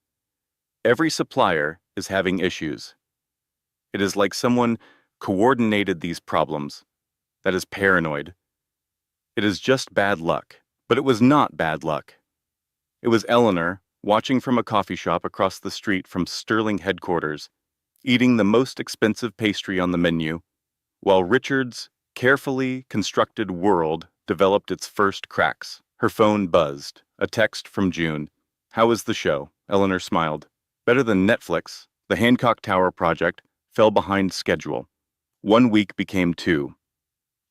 "Every supplier is having issues. It is like someone coordinated these problems. That is paranoid. It is just bad luck." But it was not bad luck. It was Eleanor, watching from a coffee shop across the street from Sterling headquarters, eating the most expensive pastry on the menu, while Richard's carefully constructed world developed its first cracks. Her phone buzzed. A text from June. "How was the show?" Eleanor smiled. "Better than Netflix. The Hancock Tower project fell behind schedule. 1 week became 2.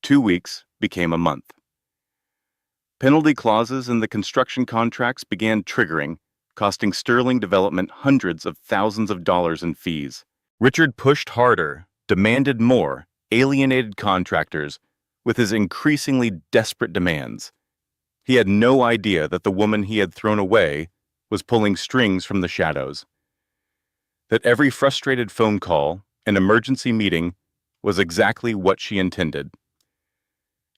2 weeks became a month." Penalty clauses in the construction contracts began triggering, costing Sterling Development hundreds of thousands of dollars in fees. Richard pushed harder, demanded more, alienated contractors with his increasingly desperate demands. He had no idea that the woman he had thrown away was pulling strings from the shadows, that every frustrated phone call and emergency meeting was exactly what she intended.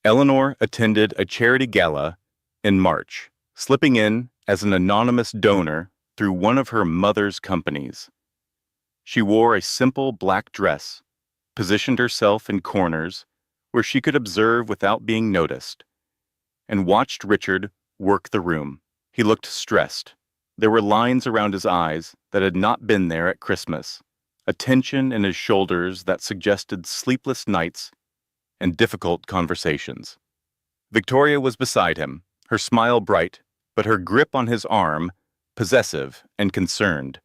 Eleanor attended a charity gala in March, slipping in as an anonymous donor through one of her mother's companies. She wore a simple black dress, positioned herself in corners where she could observe without being noticed, and watched Richard work the room. He looked stressed. There were lines around his eyes that had not been there at Christmas, a tension in his shoulders that suggested sleepless nights and difficult conversations. Victoria was beside him, her smile bright, but her grip on his arm possessive and concerned.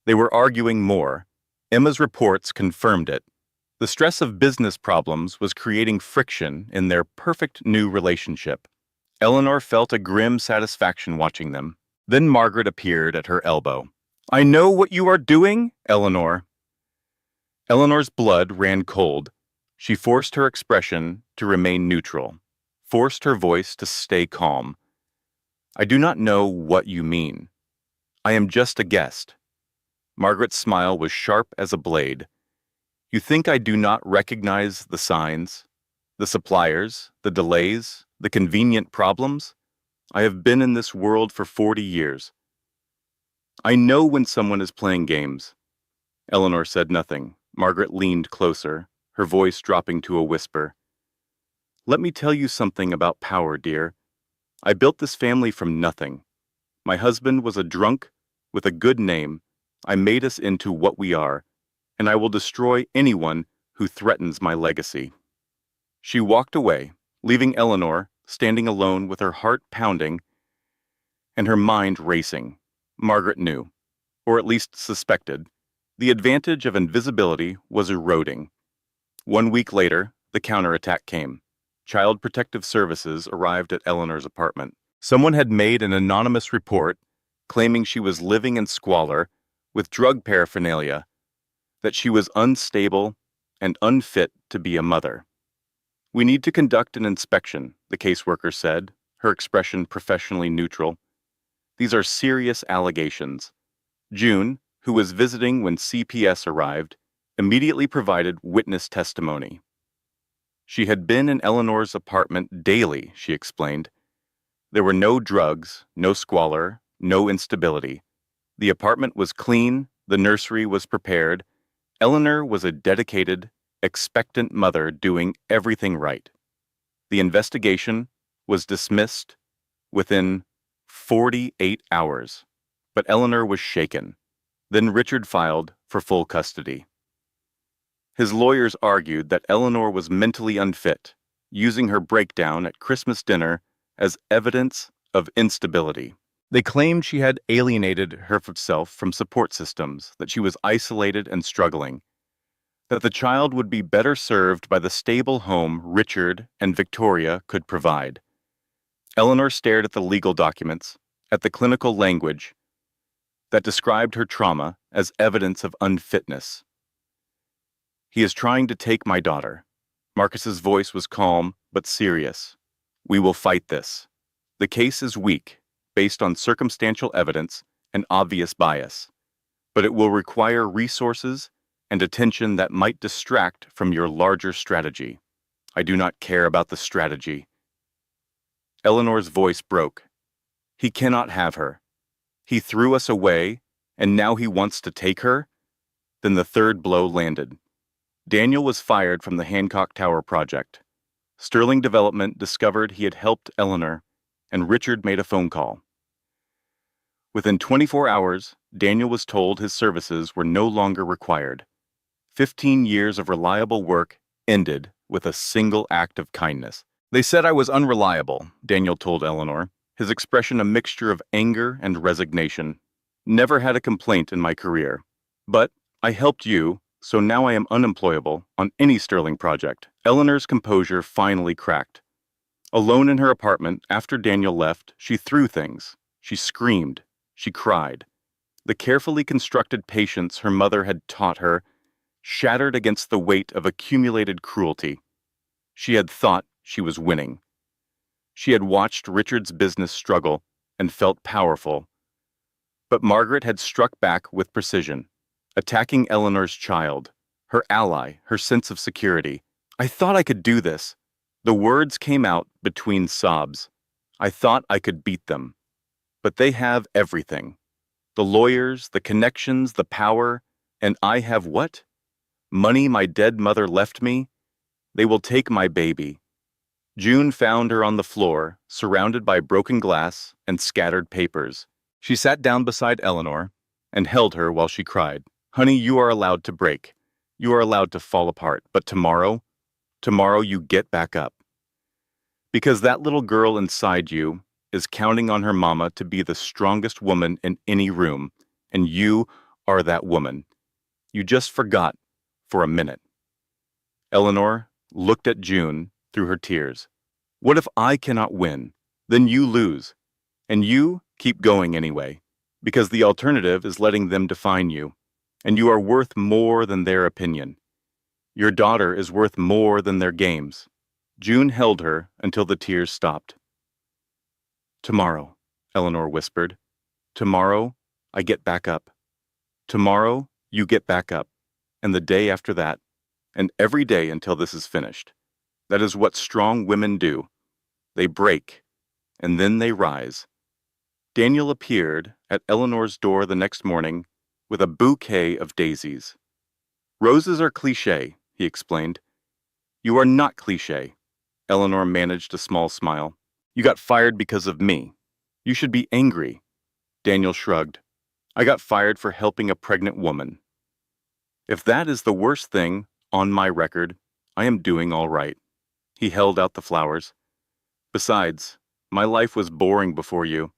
They were arguing more. Emma's reports confirmed it. The stress of business problems was creating friction in their perfect new relationship. Eleanor felt a grim satisfaction watching them. Then Margaret appeared at her elbow. "I know what you are doing, Eleanor." Eleanor's blood ran cold. She forced her expression to remain neutral, forced her voice to stay calm. "I do not know what you mean. I am just a guest." Margaret's smile was sharp as a blade. "You think I do not recognize the signs, the suppliers, the delays, the convenient problems? I have been in this world for 40 years. I know when someone is playing games." Eleanor said nothing. Margaret leaned closer, her voice dropping to a whisper. "Let me tell you something about power, dear. I built this family from nothing. My husband was a drunk with a good name. I made us into what we are, and I will destroy anyone who threatens my legacy." She walked away, leaving Eleanor standing alone with her heart pounding and her mind racing. Margaret knew, or at least suspected, the advantage of invisibility was eroding. 1 week later, the counterattack came. Child Protective Services arrived at Eleanor's apartment. Someone had made an anonymous report claiming she was living in squalor with drug paraphernalia, that she was unstable and unfit to be a mother. "We need to conduct an inspection," the caseworker said, her expression professionally neutral. "These are serious allegations." June, who was visiting when CPS arrived, immediately provided witness testimony. She had been in Eleanor's apartment daily, she explained. There were no drugs, no squalor, no instability. The apartment was clean, the nursery was prepared. Eleanor was a dedicated, expectant mother doing everything right. The investigation was dismissed within 48 hours, but Eleanor was shaken. Then Richard filed for full custody. His lawyers argued that Eleanor was mentally unfit, using her breakdown at Christmas dinner as evidence of instability. They claimed she had alienated herself from support systems, that she was isolated and struggling, that the child would be better served by the stable home Richard and Victoria could provide. Eleanor stared at the legal documents, at the clinical language that described her trauma as evidence of unfitness. "He is trying to take my daughter." Marcus's voice was calm but serious. "We will fight this. The case is weak, based on circumstantial evidence and obvious bias, but it will require resources and attention that might distract from your larger strategy." "I do not care about the strategy." Eleanor's voice broke. "He cannot have her. He threw us away, and now he wants to take her?" Then the third blow landed. Daniel was fired from the Hancock Tower project. Sterling Development discovered he had helped Eleanor, and Richard made a phone call. Within 24 hours, Daniel was told his services were no longer required. 15 years of reliable work ended with a single act of kindness. "They said I was unreliable," Daniel told Eleanor, his expression a mixture of anger and resignation. "Never had a complaint in my career. But I helped you, so now I am unemployable on any Sterling project." Eleanor's composure finally cracked. Alone in her apartment, after Daniel left, she threw things. She screamed. She cried. The carefully constructed patience her mother had taught her shattered against the weight of accumulated cruelty. She had thought she was winning. She had watched Richard's business struggle and felt powerful. But Margaret had struck back with precision, attacking Eleanor's child, her ally, her sense of security. "I thought I could do this." The words came out between sobs. "I thought I could beat them. But they have everything. The lawyers, the connections, the power, and I have what? Money my dead mother left me? They will take my baby." June found her on the floor, surrounded by broken glass and scattered papers. She sat down beside Eleanor and held her while she cried. "Honey, you are allowed to break. You are allowed to fall apart. But tomorrow you get back up. Because that little girl inside you is counting on her mama to be the strongest woman in any room, and you are that woman. You just forgot for a minute." Eleanor looked at June through her tears. "What if I cannot win? Then you lose. And you keep going anyway, because the alternative is letting them define you, and you are worth more than their opinion. Your daughter is worth more than their games." June held her until the tears stopped. "Tomorrow," Eleanor whispered. "Tomorrow, I get back up. Tomorrow, you get back up. And the day after that. And every day until this is finished. That is what strong women do. They break, and then they rise." Daniel appeared at Eleanor's door the next morning with a bouquet of daisies. "Roses are cliché," he explained. "You are not cliché." Eleanor managed a small smile. "You got fired because of me. You should be angry." Daniel shrugged. "I got fired for helping a pregnant woman. If that is the worst thing on my record, I am doing all right." He held out the flowers. "Besides, my life was boring before you.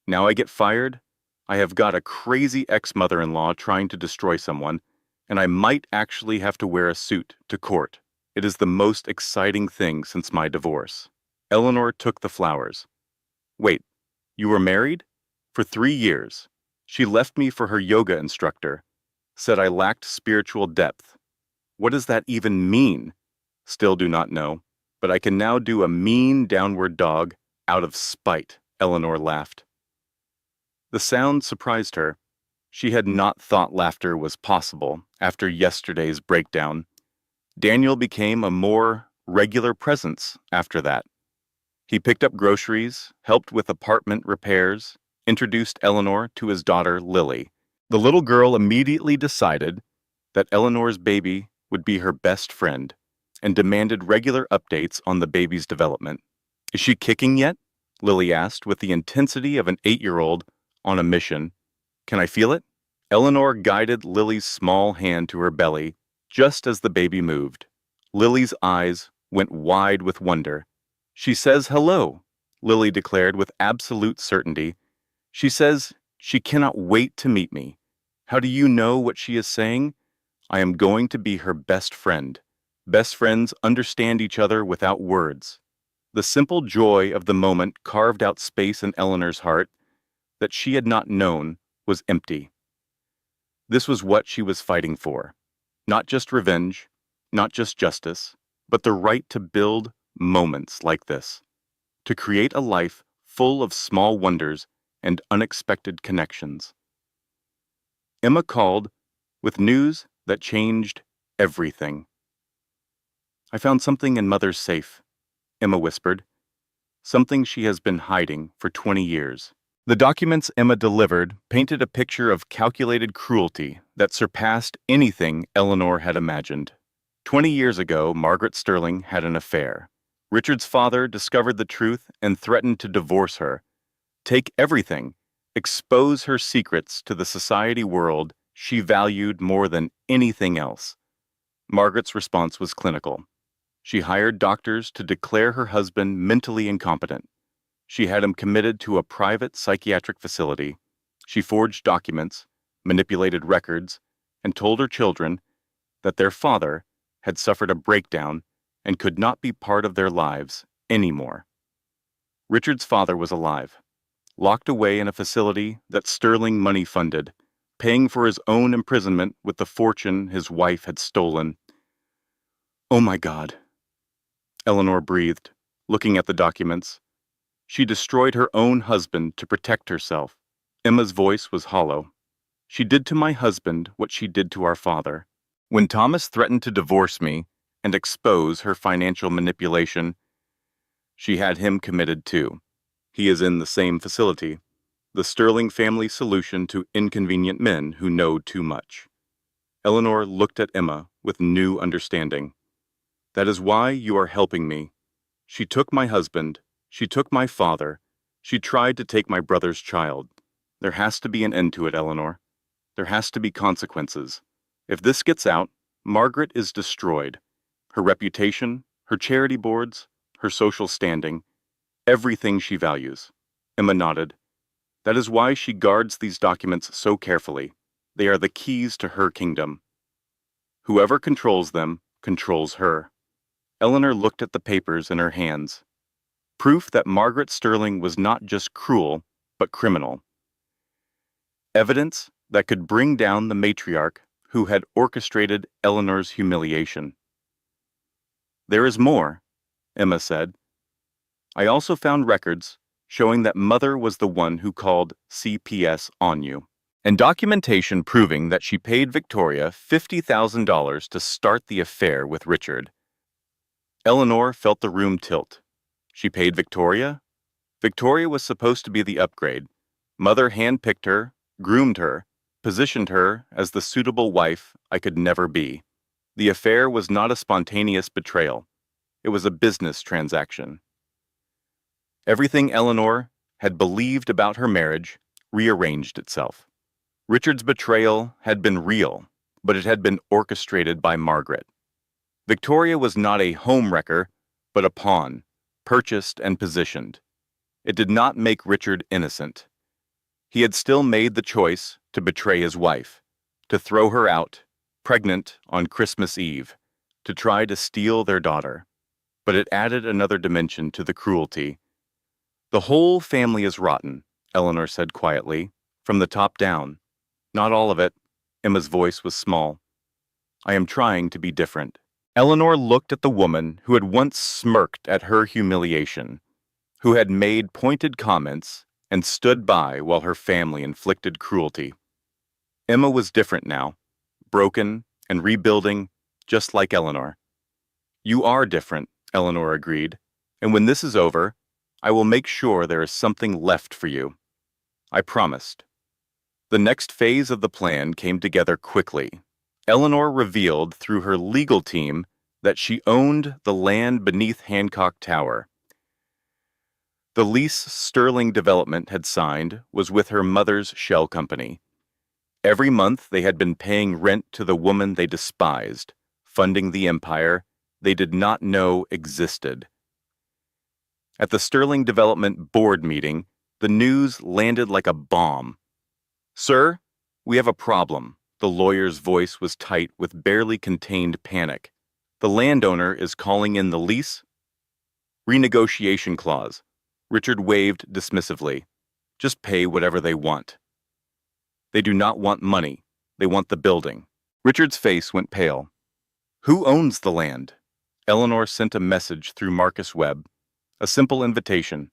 Now I get fired. I have got a crazy ex-mother-in-law trying to destroy someone, and I might actually have to wear a suit to court." It is the most exciting thing since my divorce. Eleanor took the flowers. Wait, you were married? For 3 years. She left me for her yoga instructor. Said I lacked spiritual depth. What does that even mean? Still do not know. But I can now do a mean downward dog out of spite, Eleanor laughed. The sound surprised her. She had not thought laughter was possible after yesterday's breakdown. Daniel became a more regular presence after that. He picked up groceries, helped with apartment repairs, introduced Eleanor to his daughter, Lily. The little girl immediately decided that Eleanor's baby would be her best friend and demanded regular updates on the baby's development. Is she kicking yet? Lily asked with the intensity of an 8-year-old on a mission. Can I feel it? Eleanor guided Lily's small hand to her belly just as the baby moved. Lily's eyes went wide with wonder. She says hello, Lily declared with absolute certainty. She says she cannot wait to meet me. How do you know what she is saying? I am going to be her best friend. Best friends understand each other without words. The simple joy of the moment carved out space in Eleanor's heart that she had not known was empty. This was what she was fighting for. Not just revenge, not just justice, but the right to build moments like this, to create a life full of small wonders and unexpected connections. Emma called with news that changed everything. I found something in Mother's safe, Emma whispered, something she has been hiding for 20 years. The documents Emma delivered painted a picture of calculated cruelty that surpassed anything Eleanor had imagined. 20 years ago, Margaret Sterling had an affair. Richard's father discovered the truth and threatened to divorce her, take everything, expose her secrets to the society world she valued more than anything else. Margaret's response was clinical. She hired doctors to declare her husband mentally incompetent. She had him committed to a private psychiatric facility. She forged documents, manipulated records, and told her children that their father had suffered a breakdown and could not be part of their lives anymore. Richard's father was alive, locked away in a facility that Sterling money funded, paying for his own imprisonment with the fortune his wife had stolen. Oh my God, Eleanor breathed, looking at the documents. She destroyed her own husband to protect herself. Emma's voice was hollow. She did to my husband what she did to our father. When Thomas threatened to divorce me and expose her financial manipulation, she had him committed too. He is in the same facility, the Sterling family solution to inconvenient men who know too much. Eleanor looked at Emma with new understanding. That is why you are helping me. She took my husband. She took my father. She tried to take my brother's child. There has to be an end to it, Eleanor. There has to be consequences. If this gets out, Margaret is destroyed. Her reputation, her charity boards, her social standing, everything she values. Emma nodded. That is why she guards these documents so carefully. They are the keys to her kingdom. Whoever controls them controls her. Eleanor looked at the papers in her hands. Proof that Margaret Sterling was not just cruel, but criminal. Evidence that could bring down the matriarch who had orchestrated Eleanor's humiliation. There is more, Emma said. I also found records showing that Mother was the one who called CPS on you, and documentation proving that she paid Victoria $50,000 to start the affair with Richard. Eleanor felt the room tilt. She paid Victoria? Victoria was supposed to be the upgrade. Mother handpicked her, groomed her, positioned her as the suitable wife I could never be. The affair was not a spontaneous betrayal. It was a business transaction. Everything Eleanor had believed about her marriage rearranged itself. Richard's betrayal had been real, but it had been orchestrated by Margaret. Victoria was not a homewrecker, but a pawn, purchased and positioned. It did not make Richard innocent. He had still made the choice to betray his wife, to throw her out, pregnant on Christmas Eve, to try to steal their daughter, but it added another dimension to the cruelty. The whole family is rotten, Eleanor said quietly, from the top down. Not all of it. Emma's voice was small. I am trying to be different. Eleanor looked at the woman who had once smirked at her humiliation, who had made pointed comments and stood by while her family inflicted cruelty. Emma was different now, broken and rebuilding, just like Eleanor. You are different, Eleanor agreed, and when this is over, I will make sure there is something left for you. I promised. The next phase of the plan came together quickly. Eleanor revealed through her legal team that she owned the land beneath Hancock Tower. The lease Sterling Development had signed was with her mother's shell company. Every month they had been paying rent to the woman they despised, funding the empire they did not know existed. At the Sterling Development board meeting, the news landed like a bomb. Sir, we have a problem. The lawyer's voice was tight with barely contained panic. The landowner is calling in the lease renegotiation clause. Richard waved dismissively. Just pay whatever they want. They do not want money. They want the building. Richard's face went pale. Who owns the land? Eleanor sent a message through Marcus Webb. A simple invitation.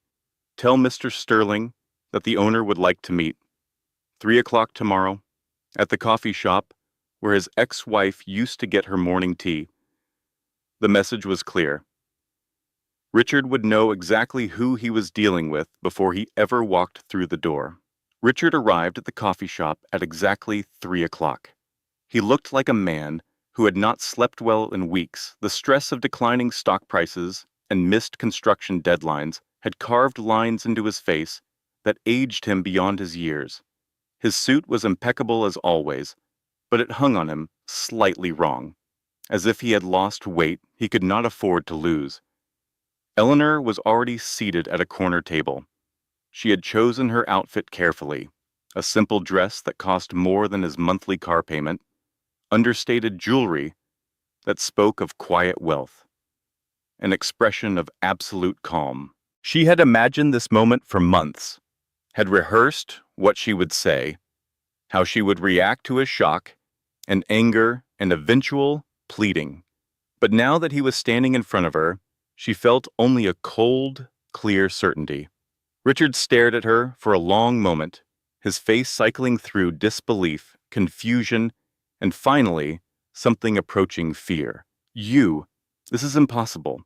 Tell Mr. Sterling that the owner would like to meet. 3 o'clock tomorrow, at the coffee shop where his ex-wife used to get her morning tea. The message was clear. Richard would know exactly who he was dealing with before he ever walked through the door. Richard arrived at the coffee shop at exactly 3 o'clock. He looked like a man who had not slept well in weeks. The stress of declining stock prices and missed construction deadlines had carved lines into his face that aged him beyond his years. His suit was impeccable as always, but it hung on him slightly wrong, as if he had lost weight he could not afford to lose. Eleanor was already seated at a corner table. She had chosen her outfit carefully, a simple dress that cost more than his monthly car payment, understated jewelry that spoke of quiet wealth, an expression of absolute calm. She had imagined this moment for months, had rehearsed what she would say, how she would react to his shock, and anger and eventual pleading. But now that he was standing in front of her, she felt only a cold, clear certainty. Richard stared at her for a long moment, his face cycling through disbelief, confusion, and finally, something approaching fear. This is impossible.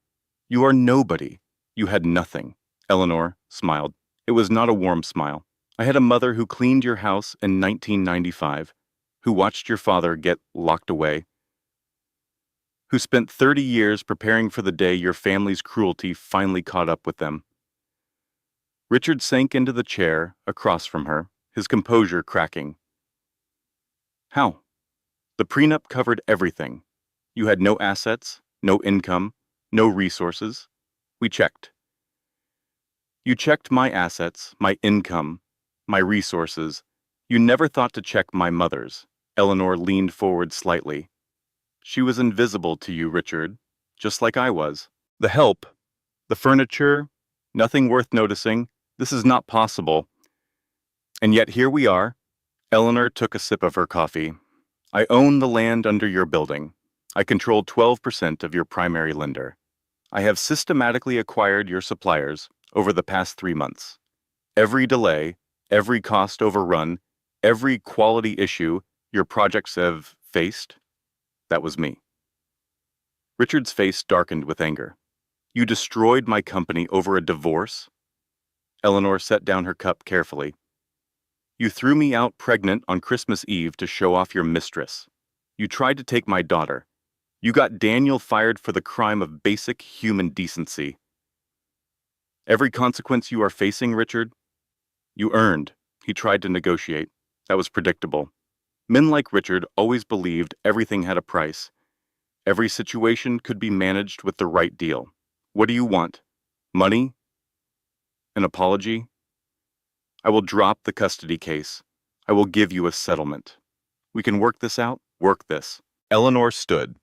You are nobody. You had nothing. Eleanor smiled. It was not a warm smile. I had a mother who cleaned your house in 1995, who watched your father get locked away, who spent 30 years preparing for the day your family's cruelty finally caught up with them. Richard sank into the chair across from her, his composure cracking. How? The prenup covered everything. You had no assets, no income, no resources. We checked. You checked my assets, my income, my resources. You never thought to check my mother's. Eleanor leaned forward slightly. She was invisible to you, Richard, just like I was. The help, the furniture, nothing worth noticing. This is not possible. And yet here we are. Eleanor took a sip of her coffee. I own the land under your building. I control 12% of your primary lender. I have systematically acquired your suppliers over the past 3 months. Every delay, every cost overrun, every quality issue your projects have faced, that was me. Richard's face darkened with anger. You destroyed my company over a divorce? Eleanor set down her cup carefully. You threw me out pregnant on Christmas Eve to show off your mistress. You tried to take my daughter. You got Daniel fired for the crime of basic human decency. Every consequence you are facing, Richard, you earned. He tried to negotiate. That was predictable. Men like Richard always believed everything had a price. Every situation could be managed with the right deal. What do you want? Money? An apology? I will drop the custody case. I will give you a settlement. We can work this out? Work this. Eleanor stood.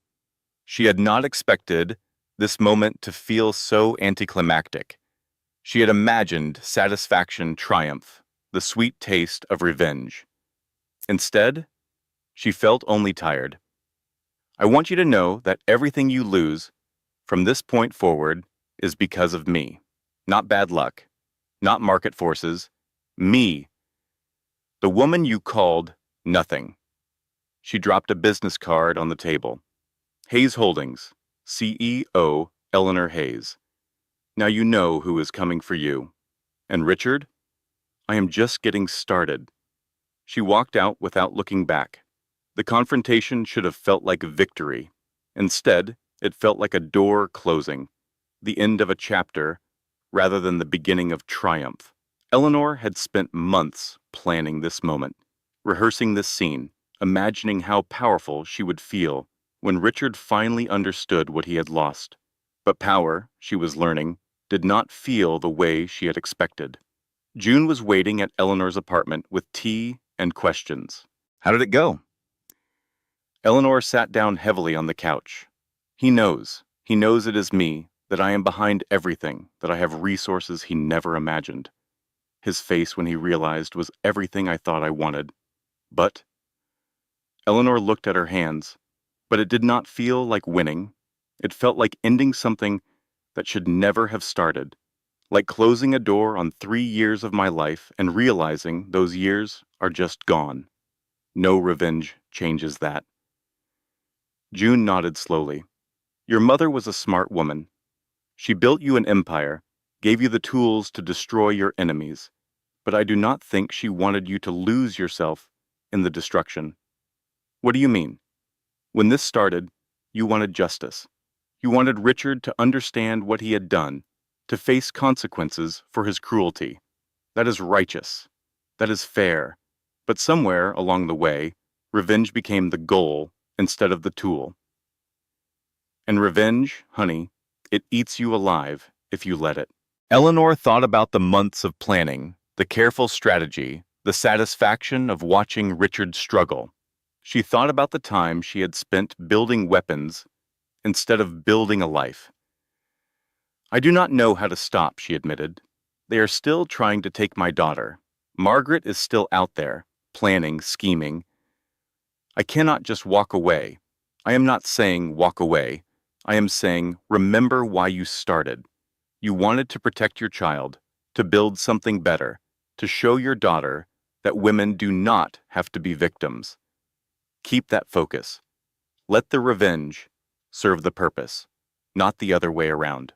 She had not expected this moment to feel so anticlimactic. She had imagined satisfaction, triumph, the sweet taste of revenge. Instead, she felt only tired. I want you to know that everything you lose from this point forward is because of me. Not bad luck, not market forces, me. The woman you called nothing. She dropped a business card on the table. Hayes Holdings, CEO Eleanor Hayes. Now you know who is coming for you. And Richard? I am just getting started. She walked out without looking back. The confrontation should have felt like victory. Instead, it felt like a door closing, the end of a chapter, rather than the beginning of triumph. Eleanor had spent months planning this moment, rehearsing this scene, imagining how powerful she would feel when Richard finally understood what he had lost. But power, she was learning, did not feel the way she had expected. June was waiting at Eleanor's apartment with tea and questions. How did it go? Eleanor sat down heavily on the couch. He knows it is me, that I am behind everything, that I have resources he never imagined. His face when he realized was everything I thought I wanted. But Eleanor looked at her hands, but it did not feel like winning. It felt like ending something that should never have started, like closing a door on 3 years of my life and realizing those years are just gone. No revenge changes that. June nodded slowly. Your mother was a smart woman. She built you an empire, gave you the tools to destroy your enemies, but I do not think she wanted you to lose yourself in the destruction. What do you mean? When this started, you wanted justice. You wanted Richard to understand what he had done, to face consequences for his cruelty. That is righteous. That is fair. But somewhere along the way, revenge became the goal instead of the tool. And revenge, honey, it eats you alive if you let it. Eleanor thought about the months of planning, the careful strategy, the satisfaction of watching Richard struggle. She thought about the time she had spent building weapons instead of building a life. I do not know how to stop, she admitted. They are still trying to take my daughter. Margaret is still out there, planning, scheming. I cannot just walk away. I am not saying walk away. I am saying remember why you started. You wanted to protect your child, to build something better, to show your daughter that women do not have to be victims. Keep that focus. Let the revenge serve the purpose, not the other way around.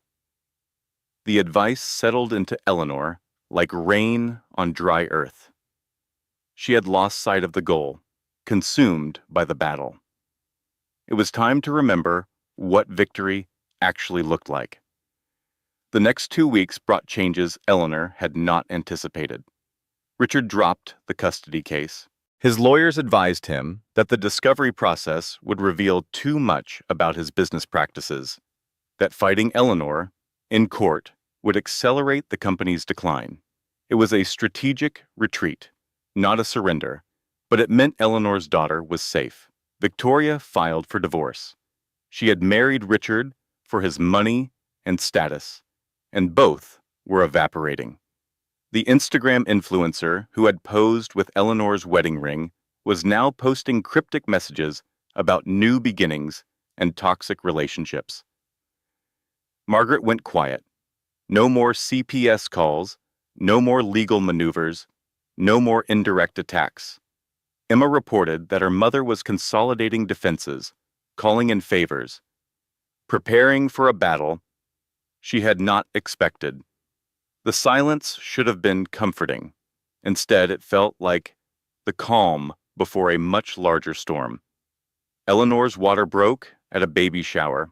The advice settled into Eleanor like rain on dry earth. She had lost sight of the goal, consumed by the battle. It was time to remember what victory actually looked like. The next 2 weeks brought changes Eleanor had not anticipated. Richard dropped the custody case. His lawyers advised him that the discovery process would reveal too much about his business practices, that fighting Eleanor in court would accelerate the company's decline. It was a strategic retreat, not a surrender, but it meant Eleanor's daughter was safe. Victoria filed for divorce. She had married Richard for his money and status, and both were evaporating. The Instagram influencer who had posed with Eleanor's wedding ring was now posting cryptic messages about new beginnings and toxic relationships. Margaret went quiet. No more CPS calls, no more legal maneuvers, no more indirect attacks. Emma reported that her mother was consolidating defenses, calling in favors, preparing for a battle she had not expected. The silence should have been comforting. Instead, it felt like the calm before a much larger storm. Eleanor's water broke at a baby shower.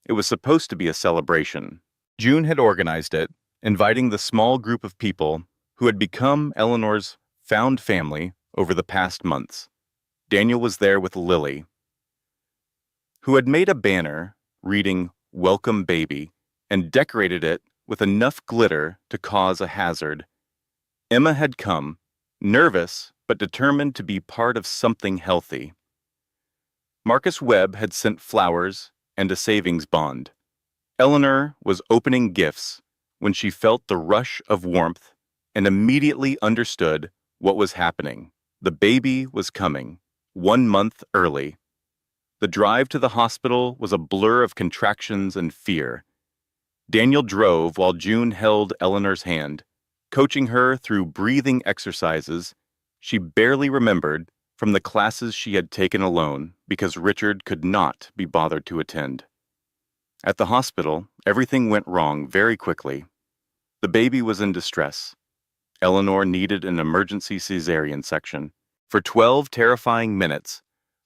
It was supposed to be a celebration. June had organized it, inviting the small group of people who had become Eleanor's found family over the past months. Daniel was there with Lily, who had made a banner reading "Welcome Baby" and decorated it with enough glitter to cause a hazard. Emma had come, nervous but determined to be part of something healthy. Marcus Webb had sent flowers and a savings bond. Eleanor was opening gifts when she felt the rush of warmth and immediately understood what was happening. The baby was coming, 1 month early. The drive to the hospital was a blur of contractions and fear. Daniel drove while June held Eleanor's hand, coaching her through breathing exercises she barely remembered from the classes she had taken alone because Richard could not be bothered to attend. At the hospital, everything went wrong very quickly. The baby was in distress. Eleanor needed an emergency cesarean section. For 12 terrifying minutes,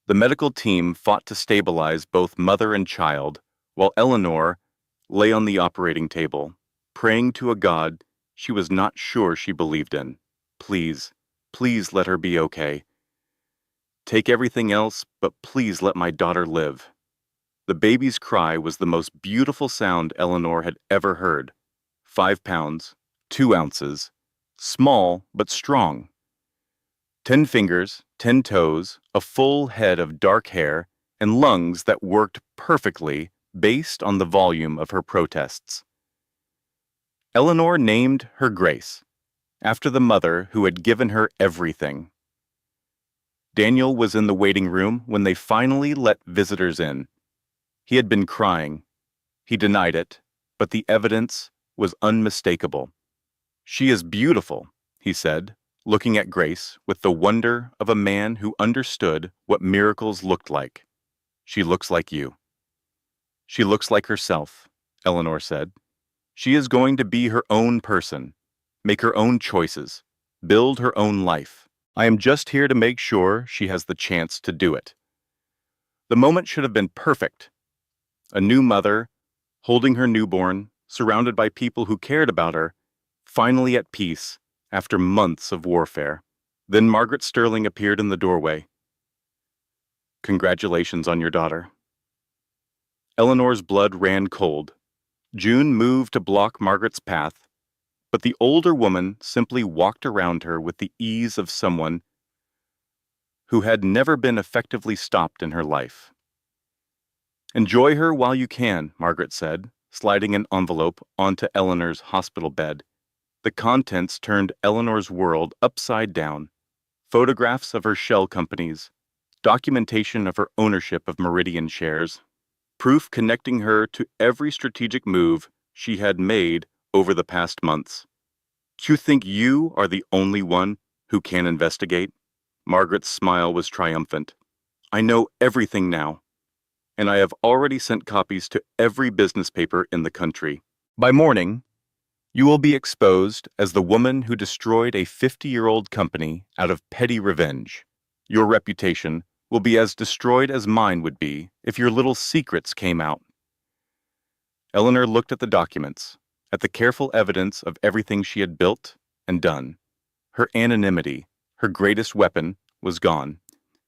the medical team fought to stabilize both mother and child, while Eleanor lay on the operating table, praying to a God she was not sure she believed in. Please, please let her be okay. Take everything else, but please let my daughter live. The baby's cry was the most beautiful sound Eleanor had ever heard. 5 pounds, 2 ounces, small but strong. 10 fingers, 10 toes, a full head of dark hair, and lungs that worked perfectly based on the volume of her protests. Eleanor named her Grace, after the mother who had given her everything. Daniel was in the waiting room when they finally let visitors in. He had been crying. He denied it, but the evidence was unmistakable. "She is beautiful," he said, looking at Grace with the wonder of a man who understood what miracles looked like. "She looks like you." "She looks like herself," Eleanor said. "She is going to be her own person, make her own choices, build her own life. I am just here to make sure she has the chance to do it." The moment should have been perfect. A new mother, holding her newborn, surrounded by people who cared about her, finally at peace after months of warfare. Then Margaret Sterling appeared in the doorway. "Congratulations on your daughter." Eleanor's blood ran cold. June moved to block Margaret's path, but the older woman simply walked around her with the ease of someone who had never been effectively stopped in her life. "Enjoy her while you can," Margaret said, sliding an envelope onto Eleanor's hospital bed. The contents turned Eleanor's world upside down. Photographs of her shell companies, documentation of her ownership of Meridian shares, proof connecting her to every strategic move she had made over the past months. "You think you are the only one who can investigate?" Margaret's smile was triumphant. "I know everything now, and I have already sent copies to every business paper in the country. By morning, you will be exposed as the woman who destroyed a 50-year-old company out of petty revenge. Your reputation will be as destroyed as mine would be if your little secrets came out." Eleanor looked at the documents, at the careful evidence of everything she had built and done. Her anonymity, her greatest weapon, was gone.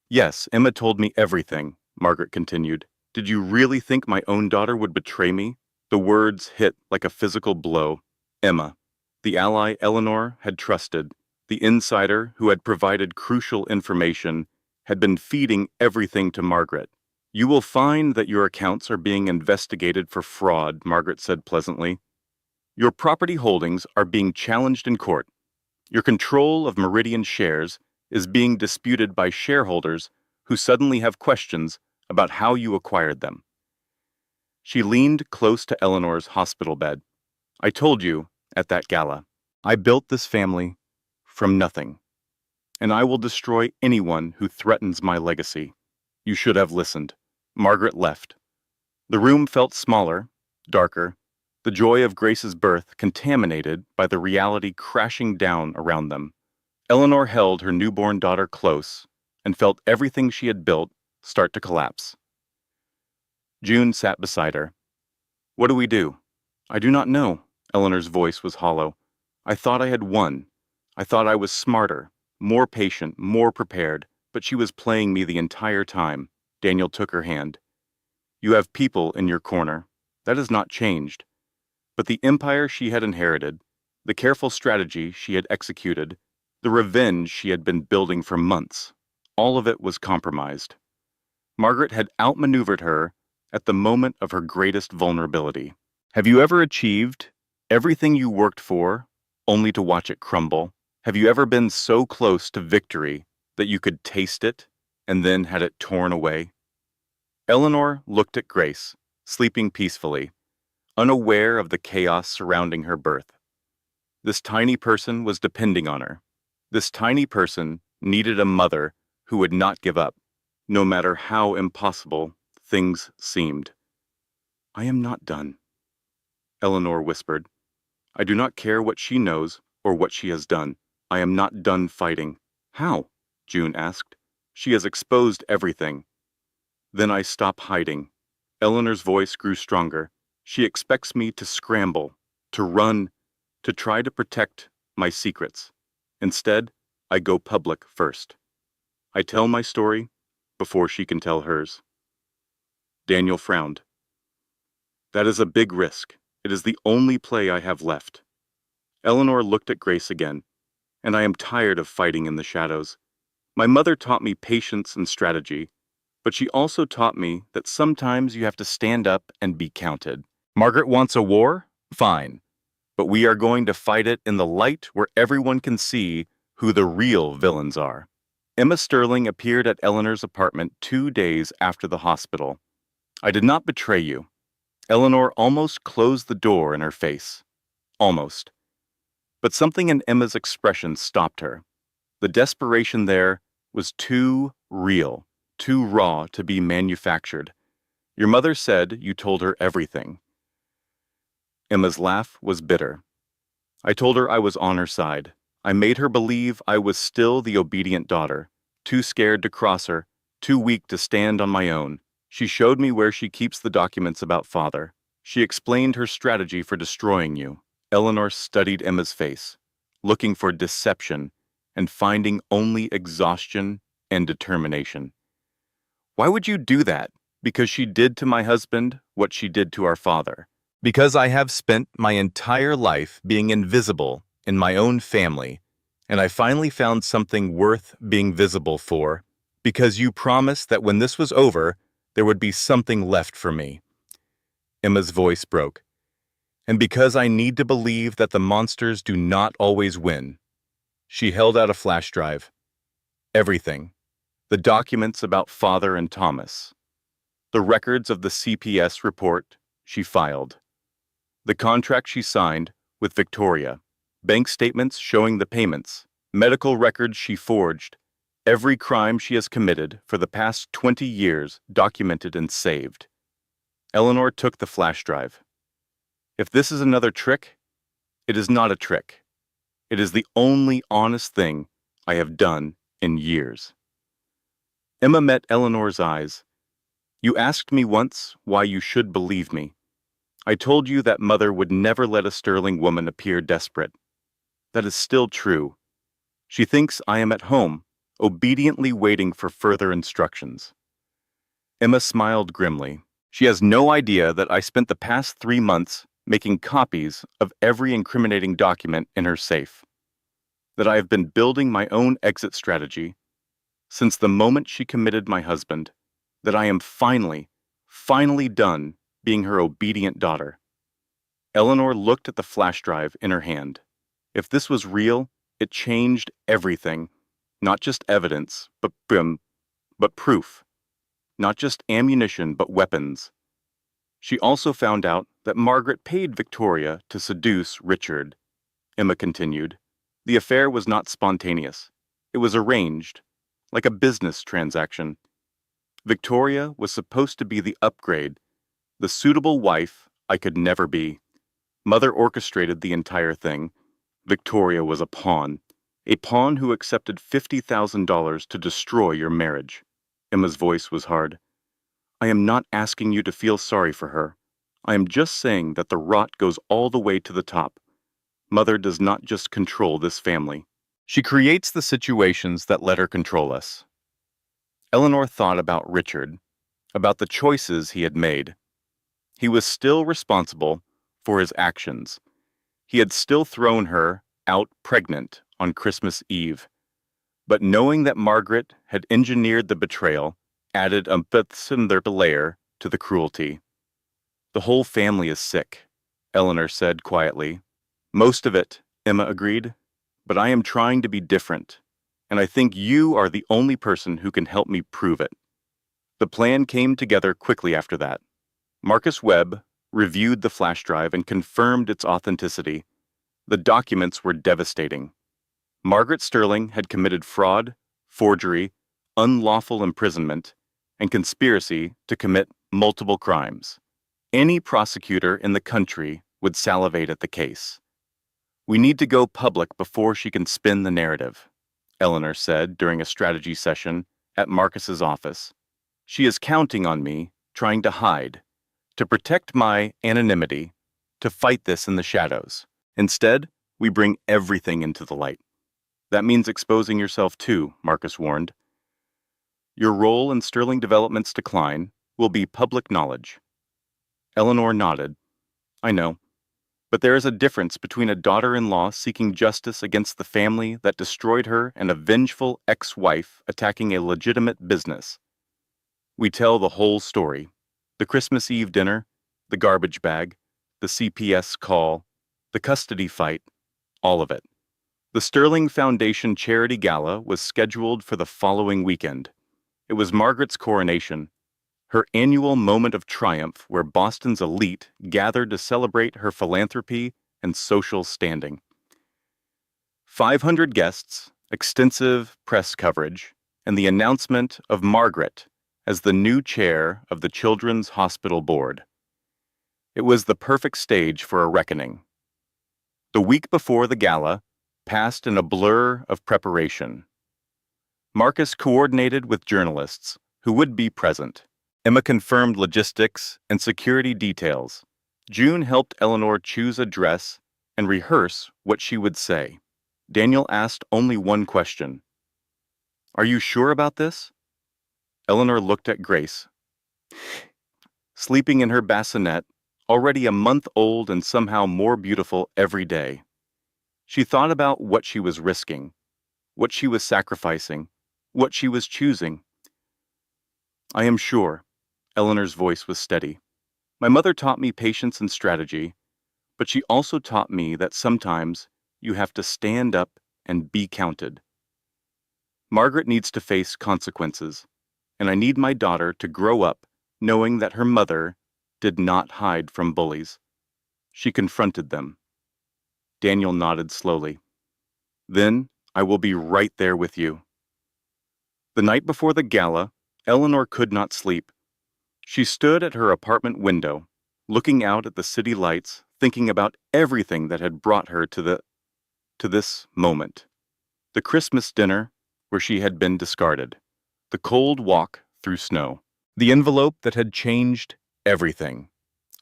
"Yes, Emma told me everything," Margaret continued. "Did you really think my own daughter would betray me?" The words hit like a physical blow. Emma, the ally Eleanor had trusted, the insider who had provided crucial information, had been feeding everything to Margaret. "You will find that your accounts are being investigated for fraud," Margaret said pleasantly. "Your property holdings are being challenged in court. Your control of Meridian shares is being disputed by shareholders who suddenly have questions about how you acquired them." She leaned close to Eleanor's hospital bed. "I told you at that gala, I built this family from nothing, and I will destroy anyone who threatens my legacy. You should have listened." Margaret left. The room felt smaller, darker, the joy of Grace's birth contaminated by the reality crashing down around them. Eleanor held her newborn daughter close and felt everything she had built start to collapse. June sat beside her. "What do we do?" "I do not know." Eleanor's voice was hollow. "I thought I had won. I thought I was smarter, more patient, more prepared, but she was playing me the entire time." Daniel took her hand. "You have people in your corner. That has not changed. But the empire she had inherited, the careful strategy she had executed, the revenge she had been building for months, all of it was compromised. Margaret had outmaneuvered her at the moment of her greatest vulnerability. Have you ever achieved everything you worked for, only to watch it crumble? Have you ever been so close to victory that you could taste it and then had it torn away? Eleanor looked at Grace, sleeping peacefully, unaware of the chaos surrounding her birth. This tiny person was depending on her. This tiny person needed a mother who would not give up, no matter how impossible things seemed. "I am not done," Eleanor whispered. "I do not care what she knows or what she has done. I am not done fighting." "How?" June asked. "She has exposed everything." "Then I stop hiding." Eleanor's voice grew stronger. "She expects me to scramble, to run, to try to protect my secrets. Instead, I go public first. I tell my story before she can tell hers." Daniel frowned. "That is a big risk. It is the only play I have left." Eleanor looked at Grace again. "And I am tired of fighting in the shadows. My mother taught me patience and strategy, but she also taught me that sometimes you have to stand up and be counted. Margaret wants a war? Fine. But we are going to fight it in the light where everyone can see who the real villains are." Emma Sterling appeared at Eleanor's apartment 2 days after the hospital. "I did not betray you." Eleanor almost closed the door in her face. Almost. But something in Emma's expression stopped her. The desperation there was too real, too raw to be manufactured. "Your mother said you told her everything." Emma's laugh was bitter. "I told her I was on her side. I made her believe I was still the obedient daughter, too scared to cross her, too weak to stand on my own. She showed me where she keeps the documents about father. She explained her strategy for destroying you." Eleanor studied Emma's face, looking for deception and finding only exhaustion and determination. "Why would you do that?" "Because she did to my husband what she did to our father. Because I have spent my entire life being invisible in my own family, and I finally found something worth being visible for, because you promised that when this was over, there would be something left for me." Emma's voice broke. "And because I need to believe that the monsters do not always win." She held out a flash drive. Everything. The documents about father and Thomas. The records of the CPS report she filed. The contract she signed with Victoria. Bank statements showing the payments. Medical records she forged. Every crime she has committed for the past 20 years documented and saved. Eleanor took the flash drive. "If this is another trick, it is not a trick. It is the only honest thing I have done in years." Emma met Eleanor's eyes. "You asked me once why you should believe me. I told you that mother would never let a Sterling woman appear desperate. That is still true. She thinks I am at home, obediently waiting for further instructions." Emma smiled grimly. "She has no idea that I spent the past 3 months making copies of every incriminating document in her safe. That I have been building my own exit strategy since the moment she committed my husband. That I am finally done being her obedient daughter." Eleanor looked at the flash drive in her hand. If this was real, it changed everything. Not just evidence, but proof. Not just ammunition, but weapons. She also found out that Margaret paid Victoria to seduce Richard. Emma continued. "The affair was not spontaneous. It was arranged, like a business transaction. Victoria was supposed to be the upgrade, the suitable wife I could never be. Mother orchestrated the entire thing. Victoria was a pawn who accepted $50,000 to destroy your marriage." Emma's voice was hard. "I am not asking you to feel sorry for her. I am just saying that the rot goes all the way to the top. Mother does not just control this family. She creates the situations that let her control us." Eleanor thought about Richard, about the choices he had made. He was still responsible for his actions. He had still thrown her out pregnant on Christmas Eve. But knowing that Margaret had engineered the betrayal added a fifth layer to the cruelty. "The whole family is sick," Eleanor said quietly. "Most of it," Emma agreed. "But I am trying to be different, and I think you are the only person who can help me prove it." The plan came together quickly after that. Marcus Webb reviewed the flash drive and confirmed its authenticity. The documents were devastating. Margaret Sterling had committed fraud, forgery, unlawful imprisonment, and conspiracy to commit multiple crimes. Any prosecutor in the country would salivate at the case. "We need to go public before she can spin the narrative," Eleanor said during a strategy session at Marcus's office. "She is counting on me, trying to hide, to protect my anonymity, to fight this in the shadows. Instead, we bring everything into the light." "That means exposing yourself too," Marcus warned. "Your role in Sterling Development's decline will be public knowledge." Eleanor nodded. "I know. But there is a difference between a daughter-in-law seeking justice against the family that destroyed her and a vengeful ex-wife attacking a legitimate business." We tell the whole story. The Christmas Eve dinner, the garbage bag, the CPS call, the custody fight, all of it. The Sterling Foundation Charity Gala was scheduled for the following weekend. It was Margaret's coronation, her annual moment of triumph where Boston's elite gathered to celebrate her philanthropy and social standing. 500 guests, extensive press coverage, and the announcement of Margaret as the new chair of the Children's Hospital Board. It was the perfect stage for a reckoning. The week before the gala passed in a blur of preparation. Marcus coordinated with journalists who would be present. Emma confirmed logistics and security details. June helped Eleanor choose a dress and rehearse what she would say. Daniel asked only one question. "Are you sure about this?" Eleanor looked at Grace, sleeping in her bassinet, already a month old and somehow more beautiful every day. She thought about what she was risking, what she was sacrificing, what she was choosing. "I am sure." Eleanor's voice was steady. "My mother taught me patience and strategy, but she also taught me that sometimes you have to stand up and be counted. Margaret needs to face consequences, and I need my daughter to grow up knowing that her mother did not hide from bullies. She confronted them." Daniel nodded slowly. "Then I will be right there with you." The night before the gala, Eleanor could not sleep. She stood at her apartment window, looking out at the city lights, thinking about everything that had brought her to this moment. The Christmas dinner where she had been discarded. The cold walk through snow. The envelope that had changed everything.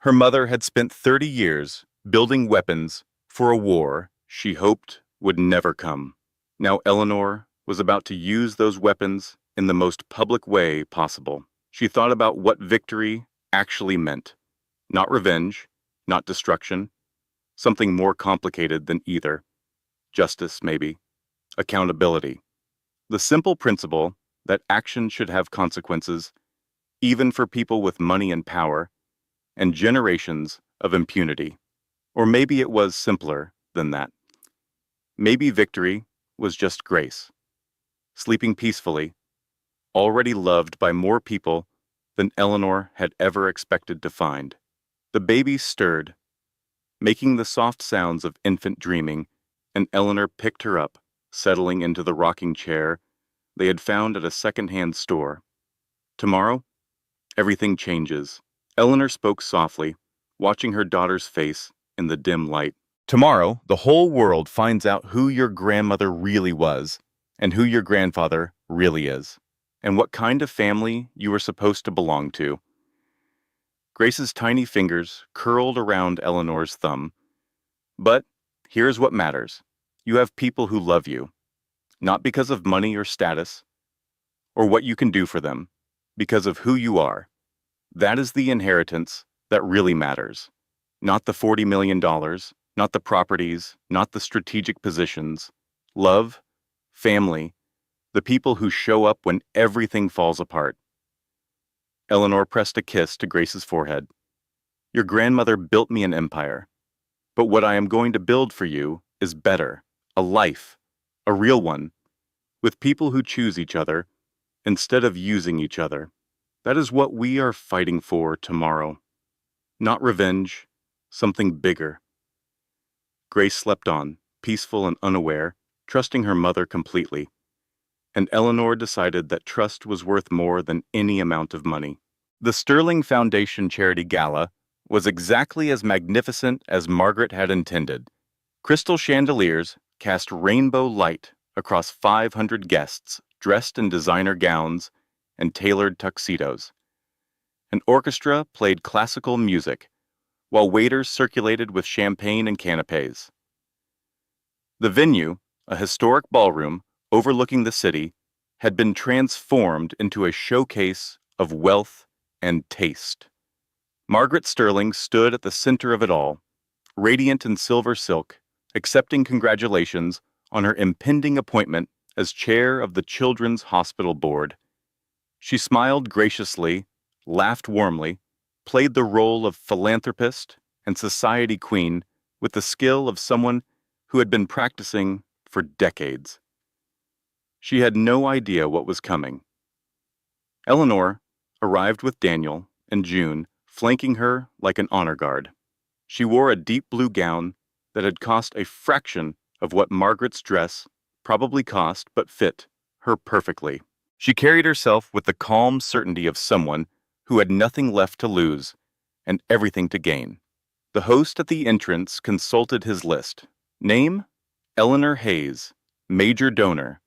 Her mother had spent 30 years building weapons for a war she hoped would never come. Now Eleanor was about to use those weapons in the most public way possible. She thought about what victory actually meant. Not revenge, not destruction, something more complicated than either. Justice, maybe. Accountability. The simple principle that action should have consequences, even for people with money and power, and generations of impunity. Or maybe it was simpler than that. Maybe victory was just Grace, sleeping peacefully, already loved by more people than Eleanor had ever expected to find. The baby stirred, making the soft sounds of infant dreaming, and Eleanor picked her up, settling into the rocking chair they had found at a second-hand store. "Tomorrow, everything changes." Eleanor spoke softly, watching her daughter's face in the dim light. "Tomorrow, the whole world finds out who your grandmother really was, and who your grandfather really is, and what kind of family you were supposed to belong to." Grace's tiny fingers curled around Eleanor's thumb. "But here's what matters. You have people who love you, not because of money or status, or what you can do for them, because of who you are. That is the inheritance that really matters. Not the $40 million, not the properties, not the strategic positions. Love, family, the people who show up when everything falls apart." Eleanor pressed a kiss to Grace's forehead. Your grandmother built me an empire. But what I am going to build for you is better. A life. A real one. With people who choose each other instead of using each other. That is what we are fighting for tomorrow. Not revenge. Something bigger. Grace slept on, peaceful and unaware, trusting her mother completely. And Eleanor decided that trust was worth more than any amount of money. The Sterling Foundation Charity Gala was exactly as magnificent as Margaret had intended. Crystal chandeliers cast rainbow light across 500 guests dressed in designer gowns and tailored tuxedos. An orchestra played classical music, while waiters circulated with champagne and canapés. The venue, a historic ballroom overlooking the city, had been transformed into a showcase of wealth and taste. Margaret Sterling stood at the center of it all, radiant in silver silk, accepting congratulations on her impending appointment as chair of the Children's Hospital Board. She smiled graciously, laughed warmly, played the role of philanthropist and society queen with the skill of someone who had been practicing for decades. She had no idea what was coming. Eleanor arrived with Daniel and June flanking her like an honor guard. She wore a deep blue gown that had cost a fraction of what Margaret's dress probably cost but fit her perfectly. She carried herself with the calm certainty of someone who had nothing left to lose and everything to gain. The host at the entrance consulted his list. Name? Eleanor Hayes, major donor.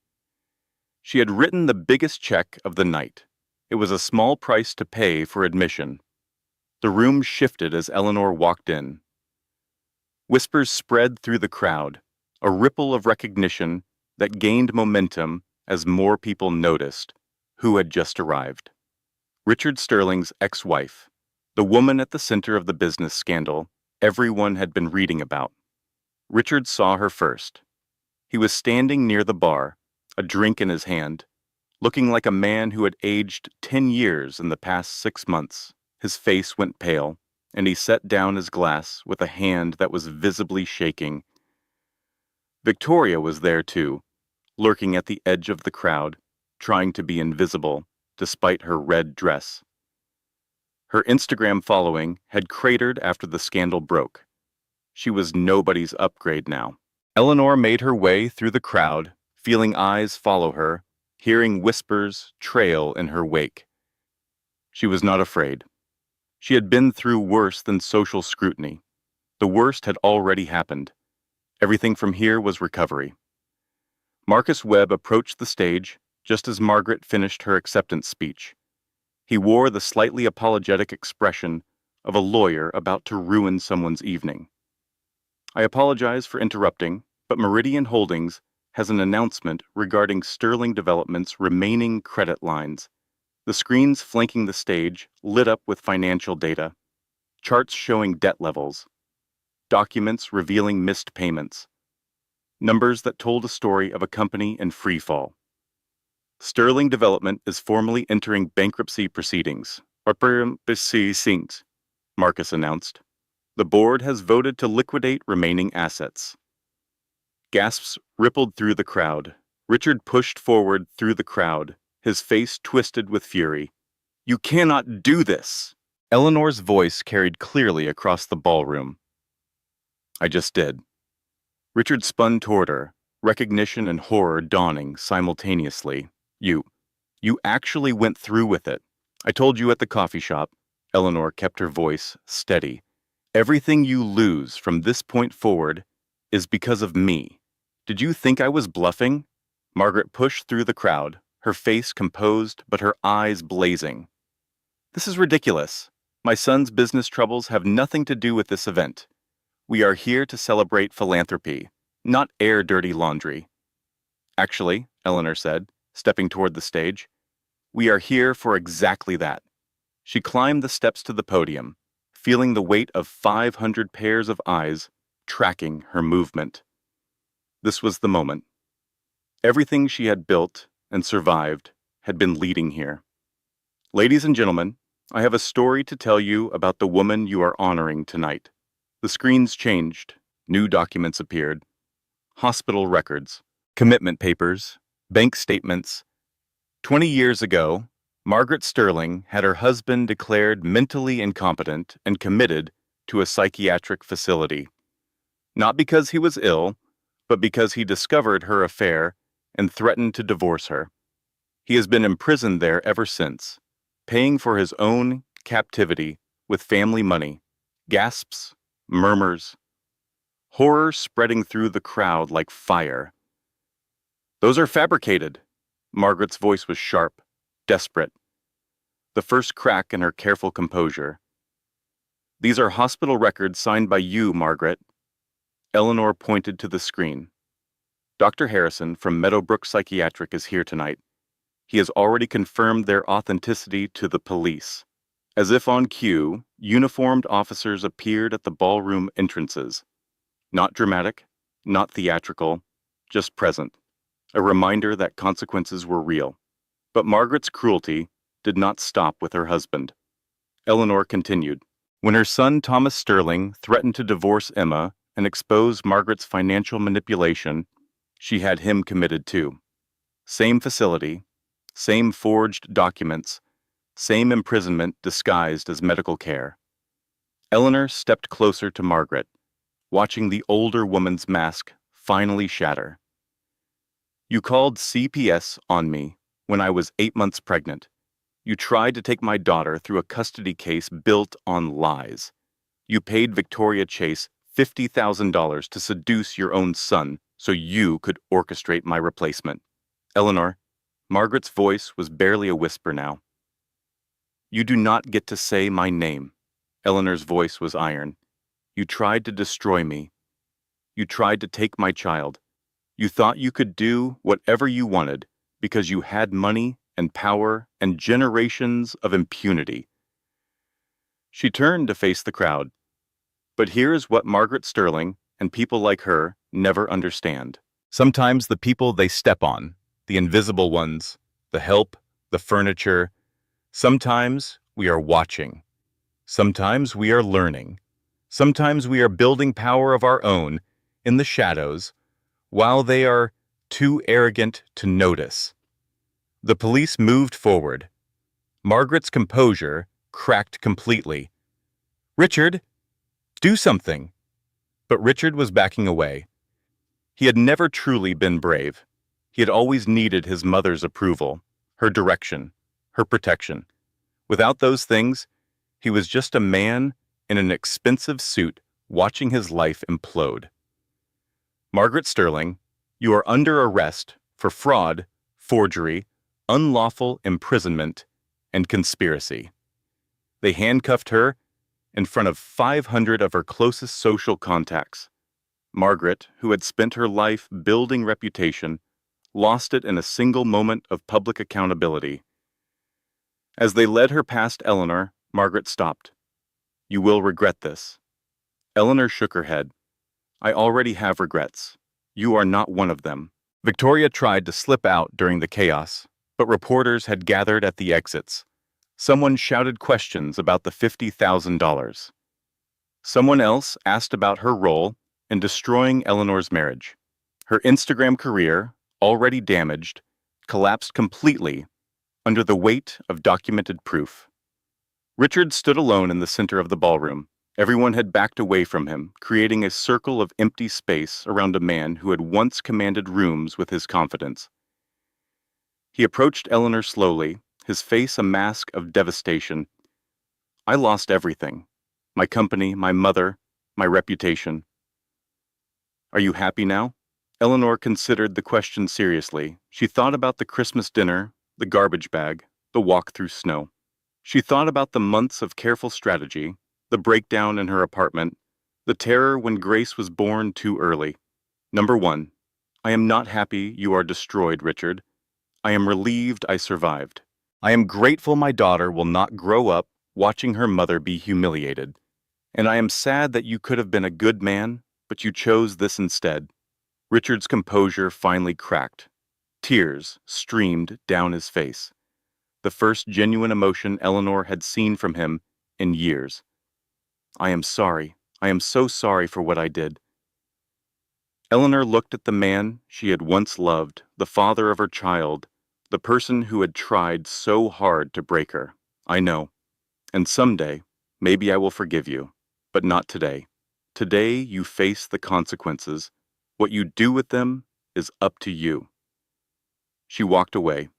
She had written the biggest check of the night. It was a small price to pay for admission. The room shifted as Eleanor walked in. Whispers spread through the crowd, a ripple of recognition that gained momentum as more people noticed who had just arrived. Richard Sterling's ex-wife, the woman at the center of the business scandal everyone had been reading about. Richard saw her first. He was standing near the bar, a drink in his hand, looking like a man who had aged 10 years in the past 6 months. His face went pale, and he set down his glass with a hand that was visibly shaking. Victoria was there too, lurking at the edge of the crowd, trying to be invisible, despite her red dress. Her Instagram following had cratered after the scandal broke. She was nobody's upgrade now. Eleanor made her way through the crowd, feeling eyes follow her, hearing whispers trail in her wake. She was not afraid. She had been through worse than social scrutiny. The worst had already happened. Everything from here was recovery. Marcus Webb approached the stage just as Margaret finished her acceptance speech. He wore the slightly apologetic expression of a lawyer about to ruin someone's evening. I apologize for interrupting, but Meridian Holdings has an announcement regarding Sterling Development's remaining credit lines. The screens flanking the stage lit up with financial data, charts showing debt levels, documents revealing missed payments, numbers that told a story of a company in free fall. Sterling Development is formally entering bankruptcy proceedings. Marcus announced. The board has voted to liquidate remaining assets. Gasps rippled through the crowd. Richard pushed forward through the crowd, his face twisted with fury. You cannot do this! Eleanor's voice carried clearly across the ballroom. I just did. Richard spun toward her, recognition and horror dawning simultaneously. You actually went through with it. I told you at the coffee shop. Eleanor kept her voice steady. Everything you lose from this point forward is because of me. Did you think I was bluffing? Margaret pushed through the crowd, her face composed but her eyes blazing. This is ridiculous. My son's business troubles have nothing to do with this event. We are here to celebrate philanthropy, not air dirty laundry. Actually, Eleanor said, stepping toward the stage, we are here for exactly that. She climbed the steps to the podium, feeling the weight of 500 pairs of eyes tracking her movement. This was the moment. Everything she had built and survived had been leading here. Ladies and gentlemen, I have a story to tell you about the woman you are honoring tonight. The screens changed. New documents appeared. Hospital records, commitment papers, bank statements. 20 years ago, Margaret Sterling had her husband declared mentally incompetent and committed to a psychiatric facility. Not because he was ill, but because he discovered her affair and threatened to divorce her. He has been imprisoned there ever since, paying for his own captivity with family money. Gasps, murmurs, horror spreading through the crowd like fire. Those are fabricated. Margaret's voice was sharp, desperate. The first crack in her careful composure. These are hospital records signed by you, Margaret. Eleanor pointed to the screen. Dr. Harrison from Meadowbrook Psychiatric is here tonight. He has already confirmed their authenticity to the police. As if on cue, uniformed officers appeared at the ballroom entrances. Not dramatic, not theatrical, just present. A reminder that consequences were real. But Margaret's cruelty did not stop with her husband. Eleanor continued. When her son Thomas Sterling threatened to divorce Emma and expose Margaret's financial manipulation, she had him committed too. Same facility, same forged documents, same imprisonment disguised as medical care. Eleanor stepped closer to Margaret, watching the older woman's mask finally shatter. You called CPS on me when I was 8 months pregnant. You tried to take my daughter through a custody case built on lies. You paid Victoria Chase $50,000 to seduce your own son so you could orchestrate my replacement. Eleanor, Margaret's voice was barely a whisper now. You do not get to say my name. Eleanor's voice was iron. You tried to destroy me. You tried to take my child. You thought you could do whatever you wanted because you had money and power and generations of impunity. She turned to face the crowd. But here is what Margaret Sterling and people like her never understand. Sometimes the people they step on, the invisible ones, the help, the furniture, sometimes we are watching. Sometimes we are learning. Sometimes we are building power of our own in the shadows while they are too arrogant to notice. The police moved forward. Margaret's composure cracked completely. Richard, do something. But Richard was backing away. He had never truly been brave. He had always needed his mother's approval, her direction, her protection. Without those things, he was just a man in an expensive suit watching his life implode. Margaret Sterling, you are under arrest for fraud, forgery, unlawful imprisonment, and conspiracy. They handcuffed her in front of 500 of her closest social contacts. Margaret, who had spent her life building reputation, lost it in a single moment of public accountability. As they led her past Eleanor, Margaret stopped. You will regret this. Eleanor shook her head. I already have regrets. You are not one of them. Victoria tried to slip out during the chaos, but reporters had gathered at the exits. Someone shouted questions about the $50,000. Someone else asked about her role in destroying Eleanor's marriage. Her Instagram career, already damaged, collapsed completely under the weight of documented proof. Richard stood alone in the center of the ballroom. Everyone had backed away from him, creating a circle of empty space around a man who had once commanded rooms with his confidence. He approached Eleanor slowly, his face a mask of devastation. I lost everything. My company, my mother, my reputation. Are you happy now? Eleanor considered the question seriously. She thought about the Christmas dinner, the garbage bag, the walk through snow. She thought about the months of careful strategy, the breakdown in her apartment, the terror when Grace was born too early. Number 1, I am not happy you are destroyed, Richard. I am relieved I survived. I am grateful my daughter will not grow up watching her mother be humiliated. And I am sad that you could have been a good man, but you chose this instead. Richard's composure finally cracked. Tears streamed down his face. the first genuine emotion Eleanor had seen from him in years. "I am sorry. I am so sorry for what I did." Eleanor looked at the man she had once loved, the father of her child, the person who had tried so hard to break her. "I know. And someday, maybe I will forgive you. But not today. Today you face the consequences. What you do with them is up to you." She walked away,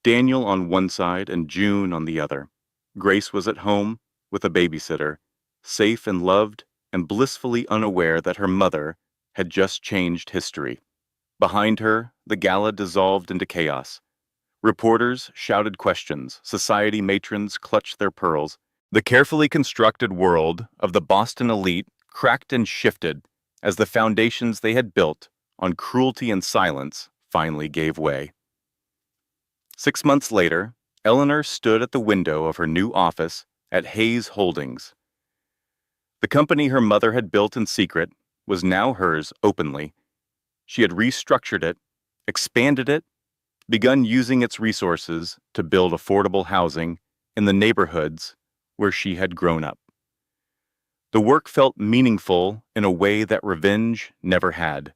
Daniel on one side and June on the other. Grace was at home with a babysitter, safe and loved and blissfully unaware that her mother had just changed history. Behind her, the gala dissolved into chaos. Reporters shouted questions, society matrons clutched their pearls. The carefully constructed world of the Boston elite cracked and shifted as the foundations they had built on cruelty and silence finally gave way. 6 months later, Eleanor stood at the window of her new office at Hayes Holdings. The company her mother had built in secret was now hers openly. She had restructured it, expanded it, begun using its resources to build affordable housing in the neighborhoods where she had grown up. The work felt meaningful in a way that revenge never had.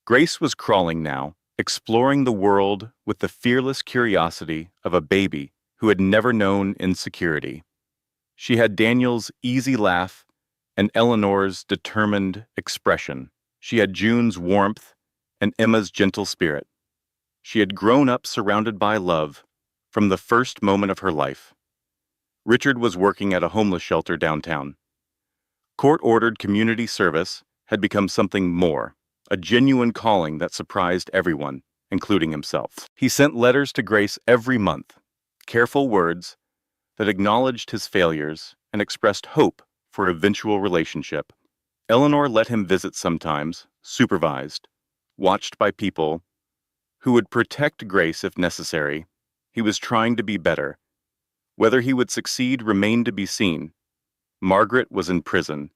Grace was crawling now, exploring the world with the fearless curiosity of a baby who had never known insecurity. She had Daniel's easy laugh and Eleanor's determined expression. She had June's warmth and Emma's gentle spirit. She had grown up surrounded by love from the first moment of her life. Richard was working at a homeless shelter downtown. Court-ordered community service had become something more, a genuine calling that surprised everyone, including himself. He sent letters to Grace every month, careful words that acknowledged his failures and expressed hope for eventual relationship. Eleanor let him visit sometimes, supervised, watched by people who would protect Grace if necessary. He was trying to be better. Whether he would succeed remained to be seen. Margaret was in prison,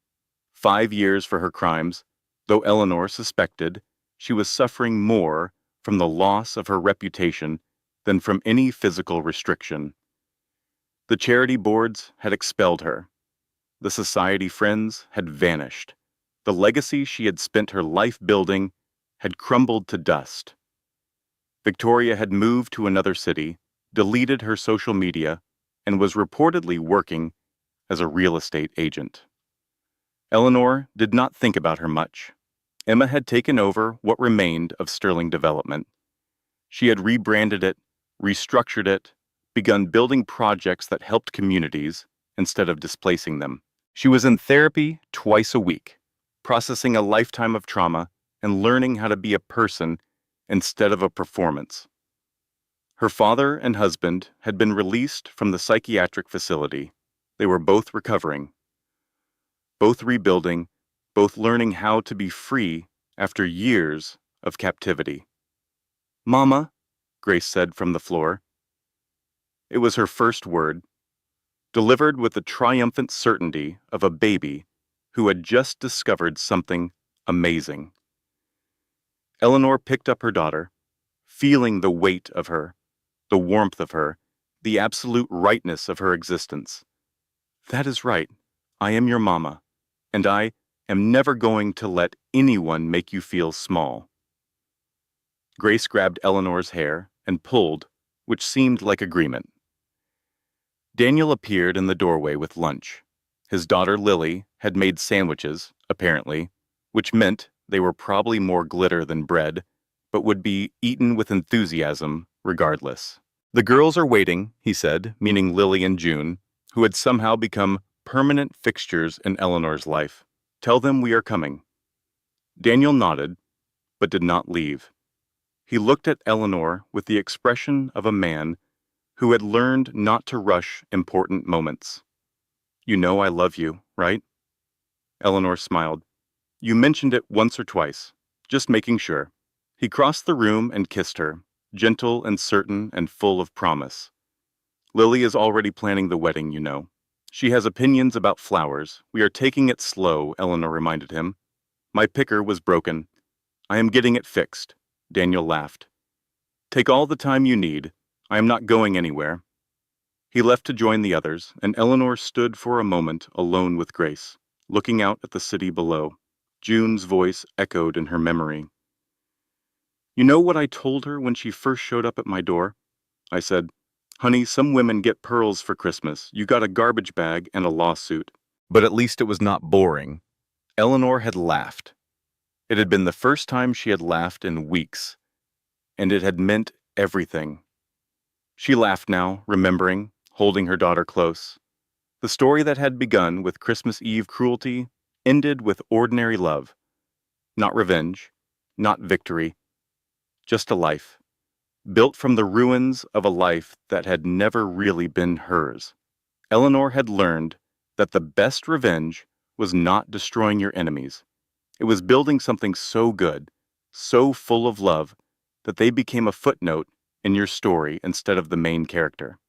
5 years for her crimes, though Eleanor suspected she was suffering more from the loss of her reputation than from any physical restriction. The charity boards had expelled her. The society friends had vanished. The legacy she had spent her life building had crumbled to dust. Victoria had moved to another city, deleted her social media, and was reportedly working as a real estate agent. Eleanor did not think about her much. Emma had taken over what remained of Sterling Development. She had rebranded it, restructured it, begun building projects that helped communities instead of displacing them. She was in therapy twice a week, processing a lifetime of trauma and learning how to be a person instead of a performance. Her father and husband had been released from the psychiatric facility. They were both recovering, both rebuilding, both learning how to be free after years of captivity. "Mama," Grace said from the floor. It was her first word, delivered with the triumphant certainty of a baby who had just discovered something amazing. Eleanor picked up her daughter, feeling the weight of her, the warmth of her, the absolute rightness of her existence. "That is right. I am your mama, and I am never going to let anyone make you feel small." Grace grabbed Eleanor's hair and pulled, which seemed like agreement. Daniel appeared in the doorway with lunch. His daughter Lily had made sandwiches, apparently, which meant they were probably more glitter than bread, but would be eaten with enthusiasm regardless. "The girls are waiting," he said, meaning Lily and June, who had somehow become permanent fixtures in Eleanor's life. "Tell them we are coming." Daniel nodded, but did not leave. He looked at Eleanor with the expression of a man who had learned not to rush important moments. "You know I love you, right?" Eleanor smiled. "You mentioned it once or twice, just making sure." He crossed the room and kissed her, gentle and certain and full of promise. "Lily is already planning the wedding, you know. She has opinions about flowers. We are taking it slow," Eleanor reminded him. "My picker was broken. I am getting it fixed." Daniel laughed. "Take all the time you need. I am not going anywhere." He left to join the others, and Eleanor stood for a moment alone with Grace, looking out at the city below. June's voice echoed in her memory. "You know what I told her when she first showed up at my door?" I said, "Honey, some women get pearls for Christmas. You got a garbage bag and a lawsuit." But at least it was not boring. Eleanor had laughed. It had been the first time she had laughed in weeks, and it had meant everything. She laughed now, remembering, holding her daughter close. The story that had begun with Christmas Eve cruelty ended with ordinary love. Not revenge, not victory, just a life, built from the ruins of a life that had never really been hers. Eleanor had learned that the best revenge was not destroying your enemies. It was building something so good, so full of love, that they became a footnote in your story instead of the main character.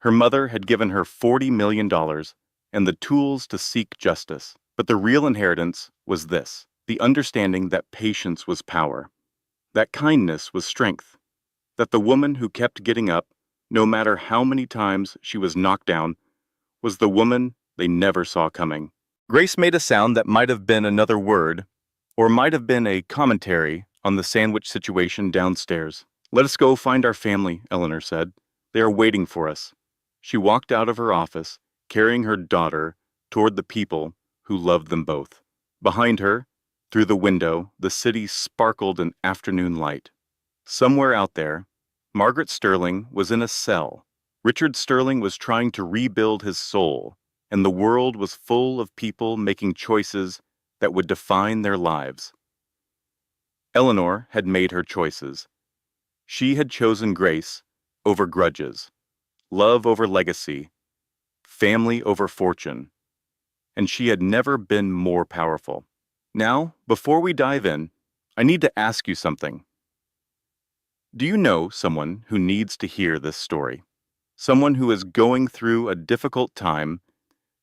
Her mother had given her $40 million and the tools to seek justice, but the real inheritance was this: the understanding that patience was power, that kindness was strength, that the woman who kept getting up, no matter how many times she was knocked down, was the woman they never saw coming. Grace made a sound that might have been another word, or might have been a commentary on the sandwich situation downstairs. "Let us go find our family," Eleanor said. "They are waiting for us." She walked out of her office, carrying her daughter toward the people who loved them both. Behind her, through the window, the city sparkled in afternoon light. Somewhere out there, Margaret Sterling was in a cell. Richard Sterling was trying to rebuild his soul, and the world was full of people making choices that would define their lives. Eleanor had made her choices. She had chosen grace over grudges, love over legacy, family over fortune, and she had never been more powerful. Now, before we dive in, I need to ask you something. Do you know someone who needs to hear this story? Someone who is going through a difficult time,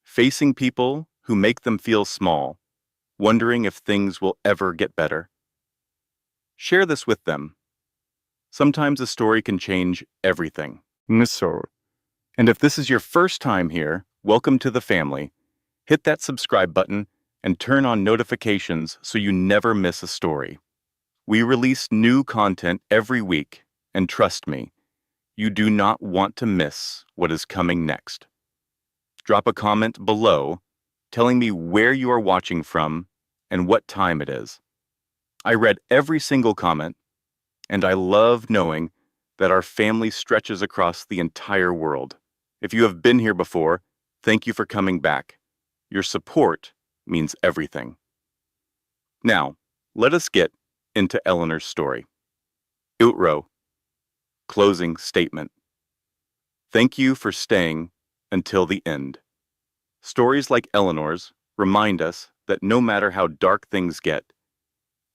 facing people who make them feel small, wondering if things will ever get better? Share this with them. Sometimes a story can change everything. And if this is your first time here, welcome to the family. Hit that subscribe button and turn on notifications so you never miss a story. We release new content every week, and trust me, you do not want to miss what is coming next. Drop a comment below telling me where you are watching from and what time it is. I read every single comment, and I love knowing that our family stretches across the entire world. If you have been here before, thank you for coming back. Your support means everything. Now, let us get into Eleanor's story. Outro. Closing statement. Thank you for staying until the end. Stories like Eleanor's remind us that no matter how dark things get,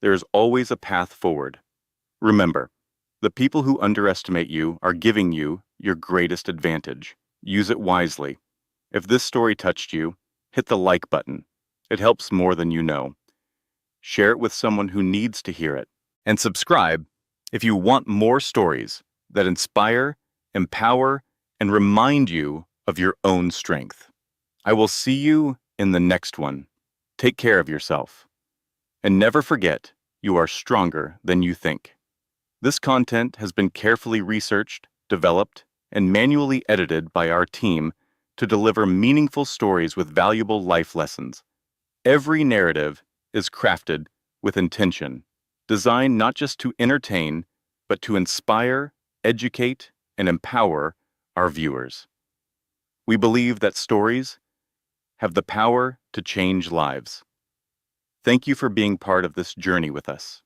there is always a path forward. Remember, the people who underestimate you are giving you your greatest advantage. Use it wisely. If this story touched you, hit the like button. It helps more than you know. Share it with someone who needs to hear it. And subscribe if you want more stories that inspire, empower, and remind you of your own strength. I will see you in the next one. Take care of yourself. And never forget, you are stronger than you think. This content has been carefully researched, developed, and manually edited by our team to deliver meaningful stories with valuable life lessons. Every narrative is crafted with intention, designed not just to entertain, but to inspire, educate, and empower our viewers. We believe that stories have the power to change lives. Thank you for being part of this journey with us.